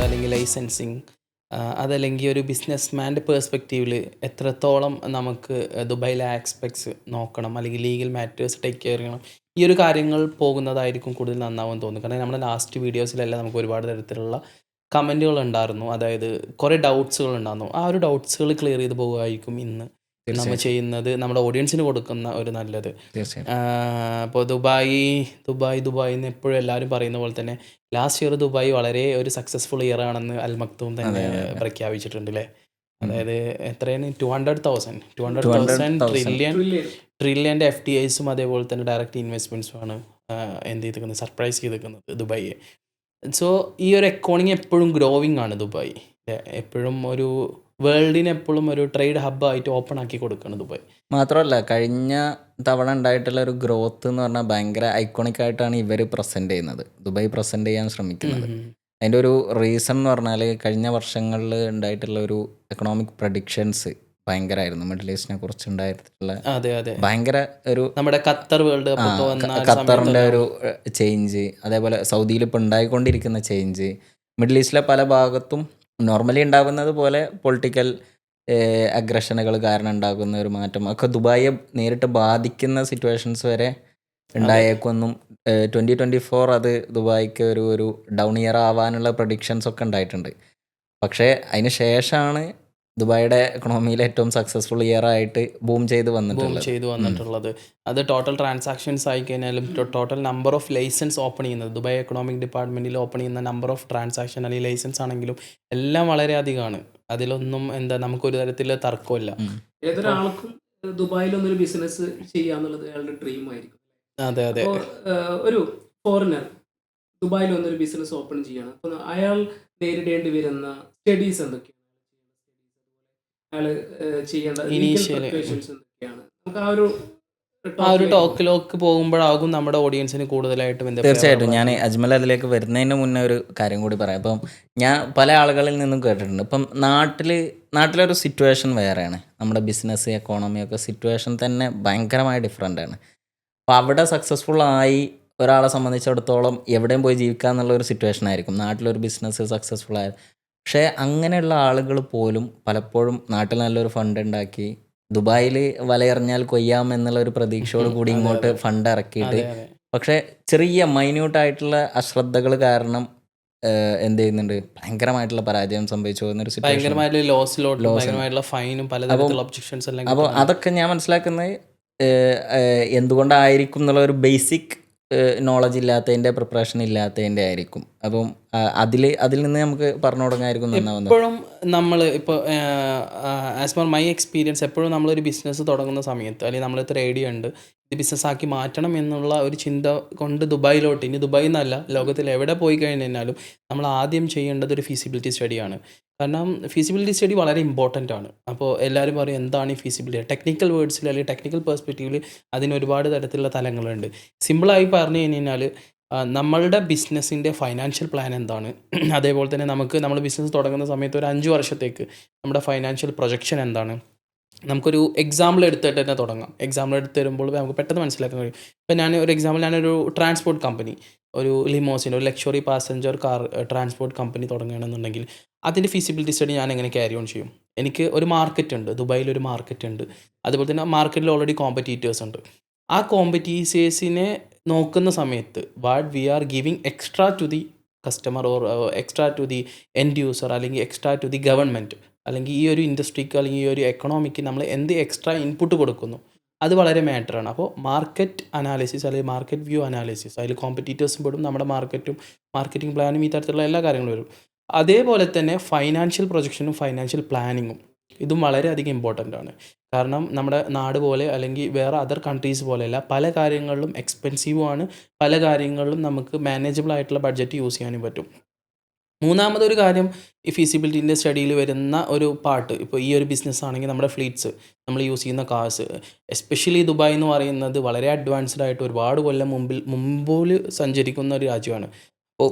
അല്ലെങ്കിൽ ലൈസൻസിങ്, അതല്ലെങ്കിൽ ഒരു ബിസിനസ്മാൻ്റെ പേഴ്സ്പെക്റ്റീവിൽ എത്രത്തോളം നമുക്ക് ദുബായിലെ ആസ്പെക്ട്സ് നോക്കണം, അല്ലെങ്കിൽ ലീഗൽ മാറ്റേഴ്സ് ടേക്ക് കെയർ ചെയ്യണം, ഈ ഒരു കാര്യങ്ങൾ പോകുന്നതായിരിക്കും കൂടുതൽ നന്നാവുമെന്ന് തോന്നുന്നു. കാരണം നമ്മുടെ ലാസ്റ്റ് വീഡിയോസിലെല്ലാം നമുക്ക് ഒരുപാട് തരത്തിലുള്ള കമൻറ്റുകൾ ഉണ്ടായിരുന്നു, അതായത് കുറേ ഡൗട്ട്സുകൾ ഉണ്ടായിരുന്നു. ആ ഒരു ഡൗട്ട്സുകൾ ക്ലിയർ ചെയ്ത് പോകുമായിരിക്കും ഇന്ന് നമ്മൾ തീർച്ചയായിട്ടും ചെയ്യുന്നത്, നമ്മുടെ ഓഡിയൻസിന് കൊടുക്കുന്ന ഒരു നല്ലത്. തീർച്ചയായിട്ടും ഇപ്പോൾ ദുബായ് എന്ന് എപ്പോഴും എല്ലാവരും പറയുന്ന പോലെ തന്നെ ലാസ്റ്റ് ഇയർ ദുബായ് വളരെ ഒരു സക്സസ്ഫുൾ ഇയർ ആണെന്ന് അൽ മക്തൂം തന്നെ അതെ അതെ പ്രഖ്യാപിച്ചിട്ടുണ്ട് അല്ലേ? ഉം. അതായത് എത്രയാണ് 200,000 200,000 ട്രില്യൻ്റെ FDIs അതേപോലെ തന്നെ ഡയറക്റ്റ് ഇൻവെസ്റ്റ്മെൻറ്റ്സുമാണ് എന്ത് ചെയ്തിരിക്കുന്നത്, സർപ്രൈസ് ചെയ്തിരിക്കുന്നത് ദുബായിയെ. സോ ഈ ഒരു എക്കോണമി എപ്പോഴും ഗ്രോവിങ് ആണ് ദുബായ്. എപ്പോഴും ഒരു വേൾഡിന് എപ്പോഴും ഒരു ട്രേഡ് ഹബ്ബായിട്ട് ഓപ്പൺ ആക്കി കൊടുക്കുകയാണ് ദുബായ്. മാത്രമല്ല കഴിഞ്ഞ തവണ ഉണ്ടായിട്ടുള്ള ഒരു ഗ്രോത്ത് എന്ന് പറഞ്ഞാൽ ഭയങ്കര ഐക്കോണിക് ആയിട്ടാണ് ഇവർ പ്രസൻറ്റ് ചെയ്യുന്നത്, ദുബായ് പ്രസൻറ്റ് ചെയ്യാൻ ശ്രമിക്കുന്നത്. അതിൻ്റെ ഒരു റീസൺ എന്ന് പറഞ്ഞാൽ കഴിഞ്ഞ വർഷങ്ങളിൽ ഉണ്ടായിട്ടുള്ള ഒരു എക്കണോമിക് പ്രഡിക്ഷൻസ് ഭയങ്കരമായിരുന്നു. മിഡിൽ ഈസ്റ്റിനെ കുറിച്ച് ഉണ്ടായിട്ടുള്ള അതെ അതെ, ഭയങ്കര ഒരു നമ്മുടെ ഖത്തർ വേൾഡ് കപ്പ് ഒക്കെ വന്ന ആ ഖത്തറിൻ്റെ സമയത്ത് ഒരു ചേഞ്ച്, അതേപോലെ സൗദിയിൽ ഇപ്പോൾ ഉണ്ടായിക്കൊണ്ടിരിക്കുന്ന ചേഞ്ച്, മിഡിൽ ഈസ്റ്റിലെ പല ഭാഗത്തും നോർമലി ഉണ്ടാകുന്നത് പോലെ പൊളിറ്റിക്കൽ അഗ്രഷനുകൾ കാരണം ഉണ്ടാകുന്ന ഒരു മാറ്റം ഒക്കെ ദുബായിയെ നേരിട്ട് ബാധിക്കുന്ന സിറ്റുവേഷൻസ് വരെ ഉണ്ടായേക്കൊന്നും 2024 അത് ദുബായിക്ക് ഒരു ഡൗൺ ഇയർ ആവാനുള്ള പ്രഡിക്ഷൻസ് ഒക്കെ ഉണ്ടായിട്ടുണ്ട്. പക്ഷേ അതിന് ശേഷമാണ് ദുബായിയുടെ എക്കണോമിയിൽ ഏറ്റവും സക്സസ്ഫുൾ ഇയർ ആയിട്ട് ബൂം ചെയ്ത് വന്നിട്ടുള്ളത്. അത് ടോട്ടൽ ട്രാൻസാക്ഷൻസ് ആയി കഴിഞ്ഞാലും total number of licence open ചെയ്യുന്നത്, ദുബായ് എക്കണോമിക് ഡിപ്പാർട്ട്മെൻറ്റിൽ ഓപ്പൺ ചെയ്യുന്ന നമ്പർ ഓഫ് ട്രാൻസാക്ഷൻ അല്ലെങ്കിൽ ലൈസൻസ് ആണെങ്കിലും എല്ലാം വളരെ അധികമാണ്. അതിലൊന്നും നമുക്കൊരു തരത്തിലുള്ള തർക്കമില്ല. ഏതൊരാൾക്കും ദുബായിലൊന്നൊരു ബിസിനസ് ചെയ്യാന്നുള്ളത് അയാളുടെ ഡ്രീം ആയിരിക്കും. അതെ അതെ, അപ്പോൾ ഒരു ഫോറിനർ ദുബായിൽ വന്നൊരു ബിസിനസ് ഓപ്പൺ ചെയ്യണം, അപ്പോൾ അയാൾ നേരിടേണ്ടി വരുന്ന സ്റ്റഡീസ് എന്തൊക്കെയാണ്, അയാൾ ചെയ്യേണ്ട Initially. പ്രിപ്പറേഷൻസ് എന്തൊക്കെയാണ്, നമുക്ക് ആ ഒരു ടോക്കിലേക്ക് പോകുമ്പോഴാകും നമ്മുടെ ഓഡിയൻസിന് കൂടുതലായിട്ടും തീർച്ചയായിട്ടും ഞാൻ അജ്മൽ അതിലേക്ക് വരുന്നതിന് മുന്നേ ഒരു കാര്യം കൂടി പറയാം. ഇപ്പം ഞാൻ പല ആളുകളിൽ നിന്നും കേട്ടിട്ടുണ്ട്, ഇപ്പം നാട്ടിലൊരു സിറ്റുവേഷൻ വേറെയാണ്, നമ്മുടെ ബിസിനസ് എക്കോണമിയൊക്കെ സിറ്റുവേഷൻ തന്നെ ഭയങ്കരമായി ഡിഫറെൻ്റ് ആണ്. അപ്പോൾ അവിടെ സക്സസ്ഫുൾ ആയി ഒരാളെ സംബന്ധിച്ചിടത്തോളം എവിടെയും പോയി ജീവിക്കുക എന്നുള്ള ഒരു സിറ്റുവേഷൻ ആയിരിക്കും നാട്ടിലൊരു ബിസിനസ് സക്സസ്ഫുൾ ആയത്. പക്ഷേ അങ്ങനെയുള്ള ആളുകൾ പോലും പലപ്പോഴും നാട്ടിൽ നല്ലൊരു ഫണ്ട് ഉണ്ടാക്കി ദുബായിൽ വലയെറിഞ്ഞാൽ കൊയ്യാം എന്നുള്ള ഒരു പ്രതീക്ഷയോട് കൂടി ഇങ്ങോട്ട് ഫണ്ട് ഇറക്കിയിട്ട്, പക്ഷേ ചെറിയ മൈന്യൂട്ടായിട്ടുള്ള അശ്രദ്ധകൾ കാരണം എന്ത് ചെയ്യുന്നുണ്ട്, ഭയങ്കരമായിട്ടുള്ള പരാജയം സംഭവിച്ചു പോകുന്നൊരു സിറ്റുവേഷൻ. അപ്പോൾ അതൊക്കെ ഞാൻ മനസ്സിലാക്കുന്നത് എന്തുകൊണ്ടായിരിക്കും എന്നുള്ള ഒരു ബേസിക് നോളജ് ഇല്ലാത്തതിൻ്റെ, പ്രിപ്പറേഷൻ ഇല്ലാത്തതിൻ്റെ ആയിരിക്കും. അപ്പം അതിൽ നിന്ന് നമുക്ക് പറഞ്ഞു തുടങ്ങായിരിക്കും നന്നാവുന്നത്. എപ്പോഴും നമ്മൾ ഇപ്പോൾ ആസ് പെർ മൈ എക്സ്പീരിയൻസ് എപ്പോഴും നമ്മളൊരു ബിസിനസ് തുടങ്ങുന്ന സമയത്ത് അല്ലെങ്കിൽ നമ്മളിത്ര ഐഡിയ ഉണ്ട് ഇത് ബിസിനസ്സാക്കി മാറ്റണം എന്നുള്ള ഒരു ചിന്ത കൊണ്ട് ദുബായിലോട്ട്, ഇനി ദുബായിൽ നിന്നല്ല ലോകത്തിൽ എവിടെ പോയി കഴിഞ്ഞാലും നമ്മൾ ആദ്യം ചെയ്യേണ്ടത് ഒരു ഫീസിബിലിറ്റി സ്റ്റഡിയാണ്. കാരണം ഫീസിബിലിറ്റി സ്റ്റഡി വളരെ ഇമ്പോർട്ടൻ്റ് ആണ്. അപ്പോൾ എല്ലാവരും പറയും എന്താണ് ഈ ഫീസിബിലിറ്റി, ടെക്നിക്കൽ വേർഡ്സിൽ അല്ലെങ്കിൽ ടെക്നിക്കൽ പെർസ്പെക്റ്റീവിൽ അതിന് ഒരുപാട് തരത്തിലുള്ള തലങ്ങളുണ്ട്. സിമ്പിളായി പറഞ്ഞു കഴിഞ്ഞാൽ നമ്മളുടെ ബിസിനസ്സിൻ്റെ ഫൈനാൻഷ്യൽ പ്ലാൻ എന്താണ്, അതേപോലെ തന്നെ നമ്മൾ ബിസിനസ് തുടങ്ങുന്ന സമയത്ത് ഒരു 5 വർഷത്തേക്ക് നമ്മുടെ ഫൈനാൻഷ്യൽ പ്രൊജക്ഷൻ എന്താണ്. നമുക്കൊരു എക്സാമ്പിൾ എടുത്തിട്ട് തന്നെ തുടങ്ങാം. എക്സാമ്പിൾ എടുത്ത് തരുമ്പോൾ നമുക്ക് പെട്ടെന്ന് മനസ്സിലാക്കാൻ കഴിയും. ഇപ്പം ഞാനൊരു ട്രാൻസ്പോർട്ട് കമ്പനി, ഒരു ലിമോസിൻ, ഒരു luxury passenger car transport company തുടങ്ങുകയാണെന്നുണ്ടെങ്കിൽ അതിൻ്റെ ഫീസിബിലിറ്റി സ്റ്റഡി ഞാൻ എങ്ങനെ ക്യാരി ഓൺ ചെയ്യും. എനിക്ക് ഒരു മാർക്കറ്റ് ഉണ്ട്, ദുബായിലൊരു മാർക്കറ്റ് ഉണ്ട്, അതുപോലെ തന്നെ മാർക്കറ്റിൽ ഓൾറെഡി കോമ്പറ്റീറ്റേഴ്സ് ഉണ്ട്. ആ കോമ്പറ്റീറ്റേഴ്സിനെ നോക്കുന്ന സമയത്ത് what we are giving extra to the customer or extra to the end user അല്ലെങ്കിൽ എക്സ്ട്രാ ടു ദി ഗവൺമെൻറ് അല്ലെങ്കിൽ ഈ ഒരു ഇൻഡസ്ട്രിക്ക് അല്ലെങ്കിൽ ഈ ഒരു എക്കണോമിക്ക് നമ്മൾ എന്ത് എക്സ്ട്രാ ഇൻപുട്ട് കൊടുക്കുന്നു, അത് വളരെ മാറ്ററാണ്. അപ്പോൾ മാർക്കറ്റ് അനാലിസിസ് അല്ലെങ്കിൽ മാർക്കറ്റ് വ്യൂ അനാലിസിസ്, അതിൽ കോമ്പറ്റീറ്റേഴ്സും പെടും, നമ്മുടെ മാർക്കറ്റിംഗ് പ്ലാനും ഈ തരത്തിലുള്ള എല്ലാ കാര്യങ്ങളും വരും. അതേപോലെ തന്നെ ഫൈനാൻഷ്യൽ പ്രൊജക്ഷനും ഫൈനാൻഷ്യൽ പ്ലാനിങ്ങും ഇതും വളരെയധികം ഇമ്പോർട്ടൻ്റ് ആണ്. കാരണം നമ്മുടെ നാട് പോലെ അല്ലെങ്കിൽ വേറെ അതർ കൺട്രീസ് പോലെയല്ല, പല കാര്യങ്ങളിലും എക്സ്പെൻസീവുമാണ്, പല കാര്യങ്ങളിലും നമുക്ക് മാനേജബിൾ ആയിട്ടുള്ള ബഡ്ജറ്റ് യൂസ് ചെയ്യാനും പറ്റും. മൂന്നാമതൊരു കാര്യം, ഈ ഫീസിബിലിറ്റിൻ്റെ സ്റ്റഡിയിൽ വരുന്ന ഒരു പാർട്ട്, ഇപ്പോൾ ഈ ഒരു ബിസിനസ് ആണെങ്കിൽ നമ്മുടെ ഫ്ലീറ്റ്സ്, നമ്മൾ യൂസ് ചെയ്യുന്ന കാർസ്, എസ്പെഷ്യലി ദുബായ് എന്ന് പറയുന്നത് വളരെ അഡ്വാൻസ്ഡ് ആയിട്ട് ഒരുപാട് കൊല്ലം മുമ്പിൽ സഞ്ചരിക്കുന്ന ഒരു രാജ്യമാണ്. അപ്പോൾ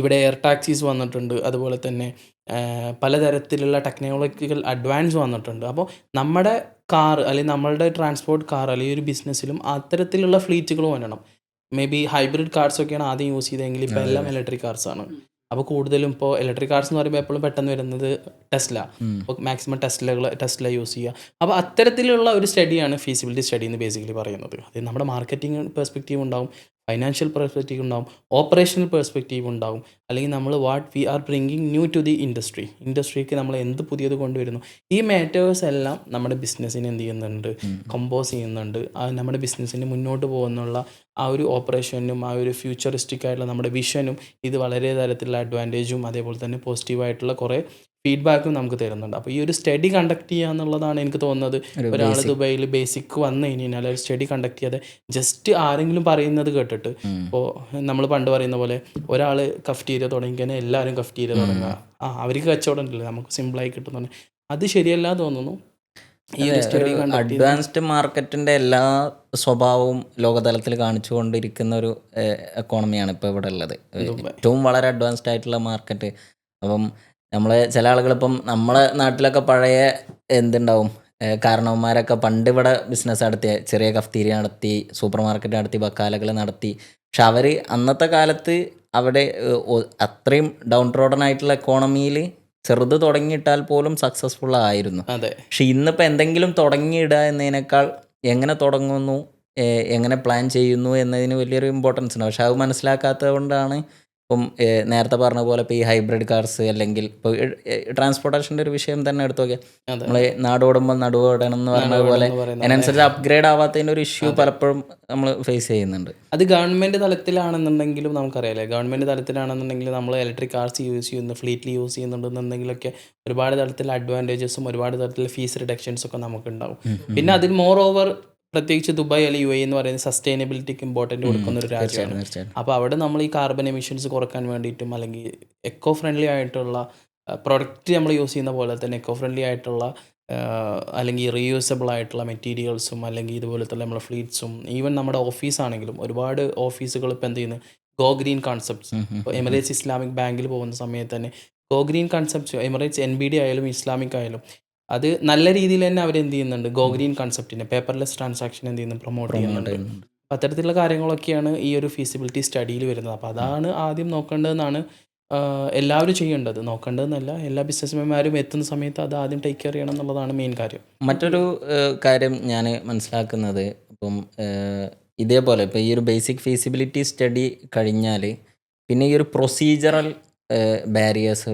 ഇവിടെ എയർ ടാക്സീസ് വന്നിട്ടുണ്ട്, അതുപോലെ തന്നെ പലതരത്തിലുള്ള ടെക്നോളജിക്കൽ അഡ്വാൻസ് വന്നിട്ടുണ്ട്. അപ്പോൾ നമ്മുടെ കാർ അല്ലെങ്കിൽ നമ്മളുടെ ട്രാൻസ്പോർട്ട് കാർ അല്ലെങ്കിൽ ഒരു ബിസിനസ്സിലും അത്തരത്തിലുള്ള ഫ്ലീറ്റുകൾ വരണം. മേ ബി ഹൈബ്രിഡ് കാർസൊക്കെയാണ് ആദ്യം യൂസ് ചെയ്തതെങ്കിൽ ഇപ്പോൾ എല്ലാം ഇലക്ട്രിക് കാർസാണ്. അപ്പോൾ കൂടുതലും ഇപ്പോൾ ഇലക്ട്രിക് കാർസ് എന്ന് പറയുമ്പോൾ എപ്പോഴും പെട്ടെന്ന് വരുന്നത് ടെസ്ല. അപ്പോൾ മാക്സിമം ടെസ്ല യൂസ് ചെയ്യുക. അപ്പോൾ അത്തരത്തിലുള്ള ഒരു സ്റ്റഡിയാണ് ഫീസിബിലിറ്റി സ്റ്റഡി എന്ന് ബേസിക്കലി പറയുന്നത്. അത് നമ്മുടെ മാർക്കറ്റിംഗ് പെർസ്പെക്റ്റീവ് ഉണ്ടാവും, ഫൈനാൻഷ്യൽ പെർസ്പെക്റ്റീവ് ഉണ്ടാവും, ഓപ്പറേഷണൽ പെർസ്പെക്റ്റീവ് ഉണ്ടാവും, അല്ലെങ്കിൽ നമ്മൾ what we are bringing new to the ഇൻഡസ്ട്രിക്ക് നമ്മൾ എന്ത് പുതിയത് കൊണ്ടുവരുന്നു. ഈ മാറ്റേഴ്സ് എല്ലാം നമ്മുടെ ബിസിനസ്സിനെ എന്ത് ചെയ്യുന്നുണ്ട്, കമ്പോസ് ചെയ്യുന്നുണ്ട്. നമ്മുടെ ബിസിനസ്സിന് മുന്നോട്ട് പോകുന്നുള്ള ആ ഒരു ഓപ്പറേഷനും ആ ഒരു ഫ്യൂച്ചറിസ്റ്റിക് ആയിട്ടുള്ള നമ്മുടെ വിഷനും ഇത് വളരെ തരത്തിലുള്ള അഡ്വാൻറ്റേജും അതേപോലെ തന്നെ പോസിറ്റീവായിട്ടുള്ള കുറേ ഫീഡ്ബാക്കും നമുക്ക് തരുന്നുണ്ട്. അപ്പോൾ ഈ ഒരു സ്റ്റഡി കണ്ടക്ട് ചെയ്യുക എന്നുള്ളതാണ് എനിക്ക് തോന്നുന്നത്. ഒരാൾ ദുബൈയിൽ ബേസിക് വന്നു കഴിഞ്ഞാൽ ഒരു സ്റ്റഡി കണ്ടക്ട് ചെയ്യാതെ ജസ്റ്റ് ആരെങ്കിലും പറയുന്നത് കേട്ടിട്ട്, ഇപ്പോൾ നമ്മൾ പണ്ട് പറയുന്ന പോലെ ഒരാൾ കഫ്റ്റീരിയ തുടങ്ങിക്കഴിഞ്ഞാൽ എല്ലാവരും കഫ്റ്റീരിയ തുടങ്ങുക, അവർക്ക് കച്ചവടം ഉണ്ടല്ലോ, നമുക്ക് സിമ്പിളായി കിട്ടുന്നുണ്ട്. അത് ശരിയല്ല തോന്നുന്നു. ഈ ഒരു സ്റ്റഡി അഡ്വാൻസ്ഡ് മാർക്കറ്റിൻ്റെ എല്ലാ സ്വഭാവവും ലോകതലത്തിൽ കാണിച്ചുകൊണ്ടിരിക്കുന്ന ഒരു എക്കോണമിയാണ് ഇപ്പോൾ ഇവിടെ ഉള്ളത്. ഏറ്റവും വളരെ അഡ്വാൻസ്ഡ് ആയിട്ടുള്ള മാർക്കറ്റ്. അപ്പം നമ്മളെ ചില ആളുകളിപ്പം നമ്മളെ നാട്ടിലൊക്കെ പഴയ എന്തുണ്ടാവും, കാരണവന്മാരൊക്കെ പണ്ട് ഇവിടെ ബിസിനസ് നടത്തി, ചെറിയ കഫ്തീരിയ നടത്തി, സൂപ്പർ മാർക്കറ്റ് നടത്തി, ബക്കാലകൾ നടത്തി. പക്ഷെ അവർ അന്നത്തെ കാലത്ത് അവിടെ അത്രയും ഡൗൺ ട്രോഡൻ ആയിട്ടുള്ള എക്കോണമിയിൽ ചെറുത് തുടങ്ങിയിട്ടാൽ പോലും സക്സസ്ഫുൾ ആയിരുന്നു. അതെ. പക്ഷെ ഇന്നിപ്പോൾ എന്തെങ്കിലും തുടങ്ങിയിടുക എന്നതിനേക്കാൾ എങ്ങനെ തുടങ്ങുന്നു, എങ്ങനെ പ്ലാൻ ചെയ്യുന്നു എന്നതിന് വലിയൊരു ഇമ്പോർട്ടൻസ് ഉണ്ട്. പക്ഷെ അത് മനസ്സിലാക്കാത്തത് കൊണ്ടാണ് ഇപ്പം നേരത്തെ പറഞ്ഞ പോലെ ഇപ്പോൾ ഈ ഹൈബ്രിഡ് കാർസ്, അല്ലെങ്കിൽ ഇപ്പോൾ ട്രാൻസ്പോർട്ടേഷൻ്റെ ഒരു വിഷയം തന്നെ എടുത്തു നോക്കിയാൽ നമ്മൾ നാടോടുമ്പോൾ നടുവോടണം എന്ന് പറഞ്ഞ പോലെ അതിനനുസരിച്ച് അപ്ഗ്രേഡ് ആവാത്തതിൻ്റെ ഒരു ഇഷ്യൂ പലപ്പോഴും നമ്മൾ ഫേസ് ചെയ്യുന്നുണ്ട്. അത് ഗവൺമെൻറ് തലത്തിലാണെന്നുണ്ടെങ്കിലും നമുക്കറിയാലേ, ഗവൺമെൻറ് തലത്തിലാണെന്നുണ്ടെങ്കിൽ നമ്മൾ ഇലക്ട്രിക് കാർസ് യൂസ് ചെയ്യുന്നു, ഫ്ലീറ്റിൽ യൂസ് ചെയ്യുന്നുണ്ടെന്നുണ്ടെങ്കിലൊക്കെ ഒരുപാട് തരത്തിലുള്ള അഡ്വാൻറ്റേജസും ഒരുപാട് തരത്തിലുള്ള ഫീസ് റിഡക്ഷൻസും ഒക്കെ നമുക്കുണ്ടാവും. പിന്നെ അതിൽ മോർ ഓവർ പ്രത്യേകിച്ച് ദുബായ് അല്ലെങ്കിൽ UAE എന്ന് പറയുന്നത് സസ്റ്റൈനബിലിറ്റിക്ക് ഇമ്പോർട്ടൻറ്റ് കൊടുക്കുന്ന ഒരു രാജ്യമാണ്. അപ്പോൾ അവിടെ നമ്മൾ ഈ കാർബൺ എമിഷൻസ് കുറക്കാൻ വേണ്ടിയിട്ടും അല്ലെങ്കിൽ എക്കോ ഫ്രണ്ട്ലി ആയിട്ടുള്ള പ്രൊഡക്റ്റ് നമ്മൾ യൂസ് ചെയ്യുന്ന പോലെ തന്നെ എക്കോ ഫ്രണ്ട്ലി ആയിട്ടുള്ള അല്ലെങ്കിൽ റീയൂസബിൾ ആയിട്ടുള്ള മെറ്റീരിയൽസും അല്ലെങ്കിൽ ഇതുപോലത്തെ നമ്മുടെ ഫ്ലീറ്റ്സും ഈവൻ നമ്മുടെ ഓഫീസാണെങ്കിലും ഒരുപാട് ഓഫീസുകൾ ഇപ്പോൾ എന്ത് ചെയ്യുന്നു, ഗോ ഗ്രീൻ കോൺസെപ്റ്റ്സ്. ഇപ്പോൾ എമിറേറ്റ്സ് ഇസ്ലാമിക് ബാങ്കിൽ പോകുന്ന സമയത്ത് തന്നെ go green concepts, Emirates NBD ആയാലും ഇസ്ലാമിക് ആയാലും അത് നല്ല രീതിയിൽ തന്നെ അവരെന്ത് ചെയ്യുന്നുണ്ട്, ഗോ ഗ്രീൻ കൺസെപ്റ്റിനെ പേപ്പർലെസ് ട്രാൻസാക്ഷൻ എന്ത് ചെയ്യുന്നു, പ്രൊമോട്ട് ചെയ്യുന്നുണ്ട്. അപ്പോൾ അത്തരത്തിലുള്ള കാര്യങ്ങളൊക്കെയാണ് ഈ ഒരു ഫീസിബിലിറ്റി സ്റ്റഡിയിൽ വരുന്നത്. അപ്പോൾ അതാണ് ആദ്യം നോക്കേണ്ടതെന്നാണ് എല്ലാവരും ചെയ്യേണ്ടത്. നോക്കേണ്ടതെന്നല്ല, എല്ലാ ബിസിനസ്മാൻമാരും എത്തുന്ന സമയത്ത് അത് ആദ്യം ടേക്ക് കെയർ ചെയ്യണം എന്നുള്ളതാണ് മെയിൻ കാര്യം. മറ്റൊരു കാര്യം ഞാൻ മനസ്സിലാക്കുന്നത്, ഇപ്പം ഇതേപോലെ ഇപ്പോൾ ഈ ഒരു ബേസിക് ഫീസിബിലിറ്റി സ്റ്റഡി കഴിഞ്ഞാൽ പിന്നെ ഈ ഒരു പ്രൊസീജറൽ ബാരിയേഴ്സ്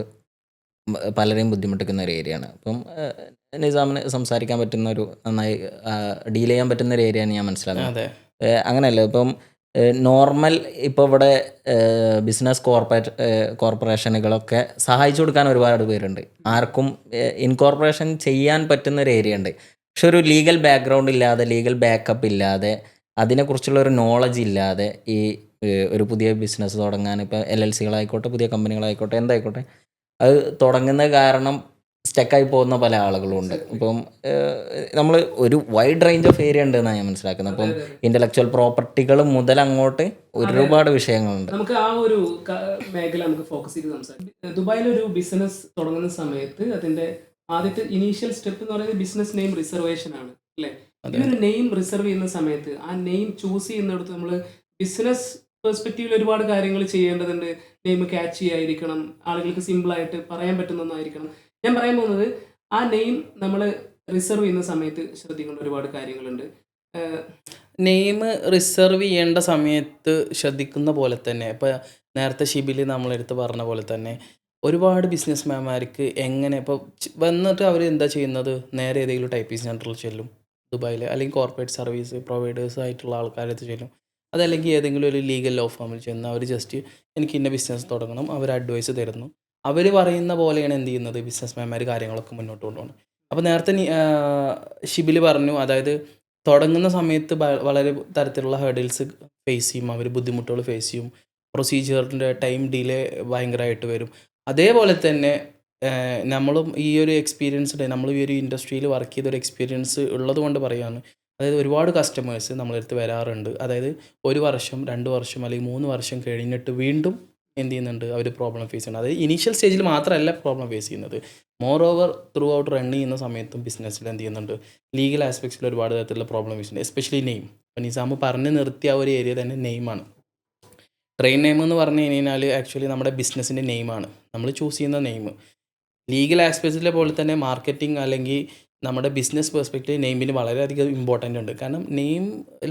പലരെയും ബുദ്ധിമുട്ടിക്കുന്ന ഒരു ഏരിയയാണ്. അപ്പം നിസാമിന് സംസാരിക്കാൻ പറ്റുന്ന ഒരു, നന്നായി ഡീൽ ചെയ്യാൻ പറ്റുന്ന ഒരു ഏരിയയാണ് ഞാൻ മനസ്സിലാക്കുന്നത്. അങ്ങനെയല്ല ഇപ്പം നോർമൽ ഇപ്പോൾ ഇവിടെ ബിസിനസ് കോർപ്പറേഷനുകളൊക്കെ സഹായിച്ചു കൊടുക്കാൻ ഒരുപാട് പേരുണ്ട്. ആർക്കും ഇൻകോർപ്പറേഷൻ ചെയ്യാൻ പറ്റുന്ന ഒരു ഏരിയ ഉണ്ട്. പക്ഷെ ഒരു ലീഗൽ ബാക്ക്ഗ്രൗണ്ട് ഇല്ലാതെ, ലീഗൽ ബാക്കപ്പ് ഇല്ലാതെ, അതിനെക്കുറിച്ചുള്ള ഒരു നോളജ് ഇല്ലാതെ ഈ ഒരു പുതിയ ബിസിനസ് തുടങ്ങാൻ, ഇപ്പോൾ LLCകളായിക്കോട്ടെ, പുതിയ കമ്പനികളായിക്കോട്ടെ, എന്തായിക്കോട്ടെ, അത് തുടങ്ങുന്ന കാരണം സ്റ്റക്കായി പോകുന്ന പല ആളുകളും ഉണ്ട്. ഇപ്പം നമ്മൾ ഒരു വൈഡ് റേഞ്ച് ഓഫ് ഏരിയ ഉണ്ട് എന്നാണ് ഞാൻ മനസ്സിലാക്കുന്നത്. അപ്പം ഇൻ്റലക്ച്വൽ പ്രോപ്പർട്ടികൾ മുതൽ അങ്ങോട്ട് ഒരുപാട് വിഷയങ്ങളുണ്ട്. നമുക്ക് ആ ഒരു മേഖല നമുക്ക് ഫോക്കസ് ചെയ്ത് സംസാരിക്കാം. ദുബായിലൊരു ബിസിനസ് തുടങ്ങുന്ന സമയത്ത് അതിൻ്റെ ആദ്യത്തെ ഇനീഷ്യൽ സ്റ്റെപ്പ് എന്ന് പറയുന്നത് ബിസിനസ് നെയിം റിസർവേഷൻ ആണ്, അല്ലേ? ഈ ഒരു നെയിം റിസർവ് ചെയ്യുന്ന സമയത്ത് ആ നെയിം ചൂസ് ചെയ്യുന്നിടത്ത് നമ്മൾ ബിസിനസ് പെർസ്പെക്റ്റീവിൽ ഒരുപാട് കാര്യങ്ങൾ ചെയ്യേണ്ടതുണ്ട്. നെയിം ക്യാച്ചി ആയിരിക്കണം, ആളുകൾക്ക് സിമ്പിളായിട്ട് പറയാൻ പറ്റുന്ന ഒന്നായിരിക്കണം. ഞാൻ പറയാൻ പോകുന്നത് ആ നെയിം നമ്മൾ റിസർവ് ചെയ്യുന്ന സമയത്ത് ശ്രദ്ധിക്കേണ്ട ഒരുപാട് കാര്യങ്ങളുണ്ട്. നെയിം റിസർവ് ചെയ്യേണ്ട സമയത്ത് ശ്രദ്ധിക്കുന്ന പോലെ തന്നെ ഇപ്പോൾ നേരത്തെ ഷിബിൽ നമ്മളെടുത്ത് പറഞ്ഞ പോലെ തന്നെ ഒരുപാട് ബിസിനസ്മാൻമാർക്ക് എങ്ങനെ ഇപ്പോൾ വന്നിട്ട് അവർ എന്താ ചെയ്യുന്നത്, നേരെ ഏതെങ്കിലും ടൈപ്പിംഗ് സെൻറ്ററിൽ ചെല്ലും ദുബായിൽ, അല്ലെങ്കിൽ കോർപ്പറേറ്റ് സർവീസ് പ്രൊവൈഡേഴ്സ് ആയിട്ടുള്ള ആൾക്കാരടുത്ത് ചെല്ലും, അതല്ലെങ്കിൽ ഏതെങ്കിലും ഒരു ലീഗൽ ലോ ഫാമിൽ ചെന്ന് അവർ ജസ്റ്റ് എനിക്ക് ഇന്ന ബിസിനസ് തുടങ്ങണം, അവർ അഡ്വൈസ് തരുന്നു. അവർ പറയുന്ന പോലെയാണ് എന്ത് ചെയ്യുന്നത് ബിസിനസ്മാൻമാർ കാര്യങ്ങളൊക്കെ മുന്നോട്ട് കൊണ്ടുപോകുന്നത്. അപ്പോൾ നേരത്തെ ഷിബിൽ പറഞ്ഞു, അതായത് തുടങ്ങുന്ന സമയത്ത് വളരെ തരത്തിലുള്ള ഹേർഡിൽസ് ഫേസ് ചെയ്യും, അവർ ബുദ്ധിമുട്ടുകൾ ഫേസ് ചെയ്യും, പ്രൊസീജിയറിൻ്റെ ടൈം ഡിലേ ഭയങ്കരമായിട്ട് വരും. അതേപോലെ തന്നെ നമ്മളും ഈ ഒരു എക്സ്പീരിയൻസ്ഡ്, നമ്മൾ ഈ ഒരു ഇൻഡസ്ട്രിയിൽ വർക്ക് ചെയ്തൊരു എക്സ്പീരിയൻസ് ഉള്ളത് കൊണ്ട് പറയുകയാണ്. അതായത് ഒരുപാട് കസ്റ്റമേഴ്സ് നമ്മളടുത്ത് വരാറുണ്ട്. അതായത് 1 വർഷം 2 വർഷം അല്ലെങ്കിൽ 3 വർഷം കഴിഞ്ഞിട്ട് വീണ്ടും എന്ത് ചെയ്യുന്നുണ്ട്, അവർ പ്രോബ്ലം ഫേസ് ചെയ്യുന്നത്. അതായത് ഇനീഷ്യൽ സ്റ്റേജിൽ മാത്രമല്ല പ്രോബ്ലം ഫേസ് ചെയ്യുന്നത്, more over through out run ചെയ്യുന്ന സമയത്തും ബിസിനസ്സിൽ എന്ത് ചെയ്യുന്നുണ്ട്, ലീഗൽ ആസ്പെക്ട്സിൽ ഒരുപാട് തരത്തിലുള്ള പ്രോബ്ലം ഫേസ് ചെയ്യുന്നുണ്ട്. Especially name. അപ്പോൾ നിസാമ് പറഞ്ഞ് നിർത്തിയ ഒരു ഏരിയ തന്നെ നെയിമാണ്. ട്രെയിൻ നെയിം എന്ന് പറഞ്ഞു കഴിഞ്ഞാൽ ആക്ച്വലി നമ്മുടെ ബിസിനസ്സിൻ്റെ നെയിമാണ് നമ്മൾ ചൂസ് ചെയ്യുന്ന നെയിം. ലീഗൽ ആസ്പെക്ട്സിലെ പോലെ തന്നെ മാർക്കറ്റിംഗ് അല്ലെങ്കിൽ നമ്മുടെ ബിസിനസ് പെർസ്പെക്റ്റീവ് നെയിമിന് വളരെയധികം ഇമ്പോർട്ടൻ്റ് ഉണ്ട്. കാരണം നെയിം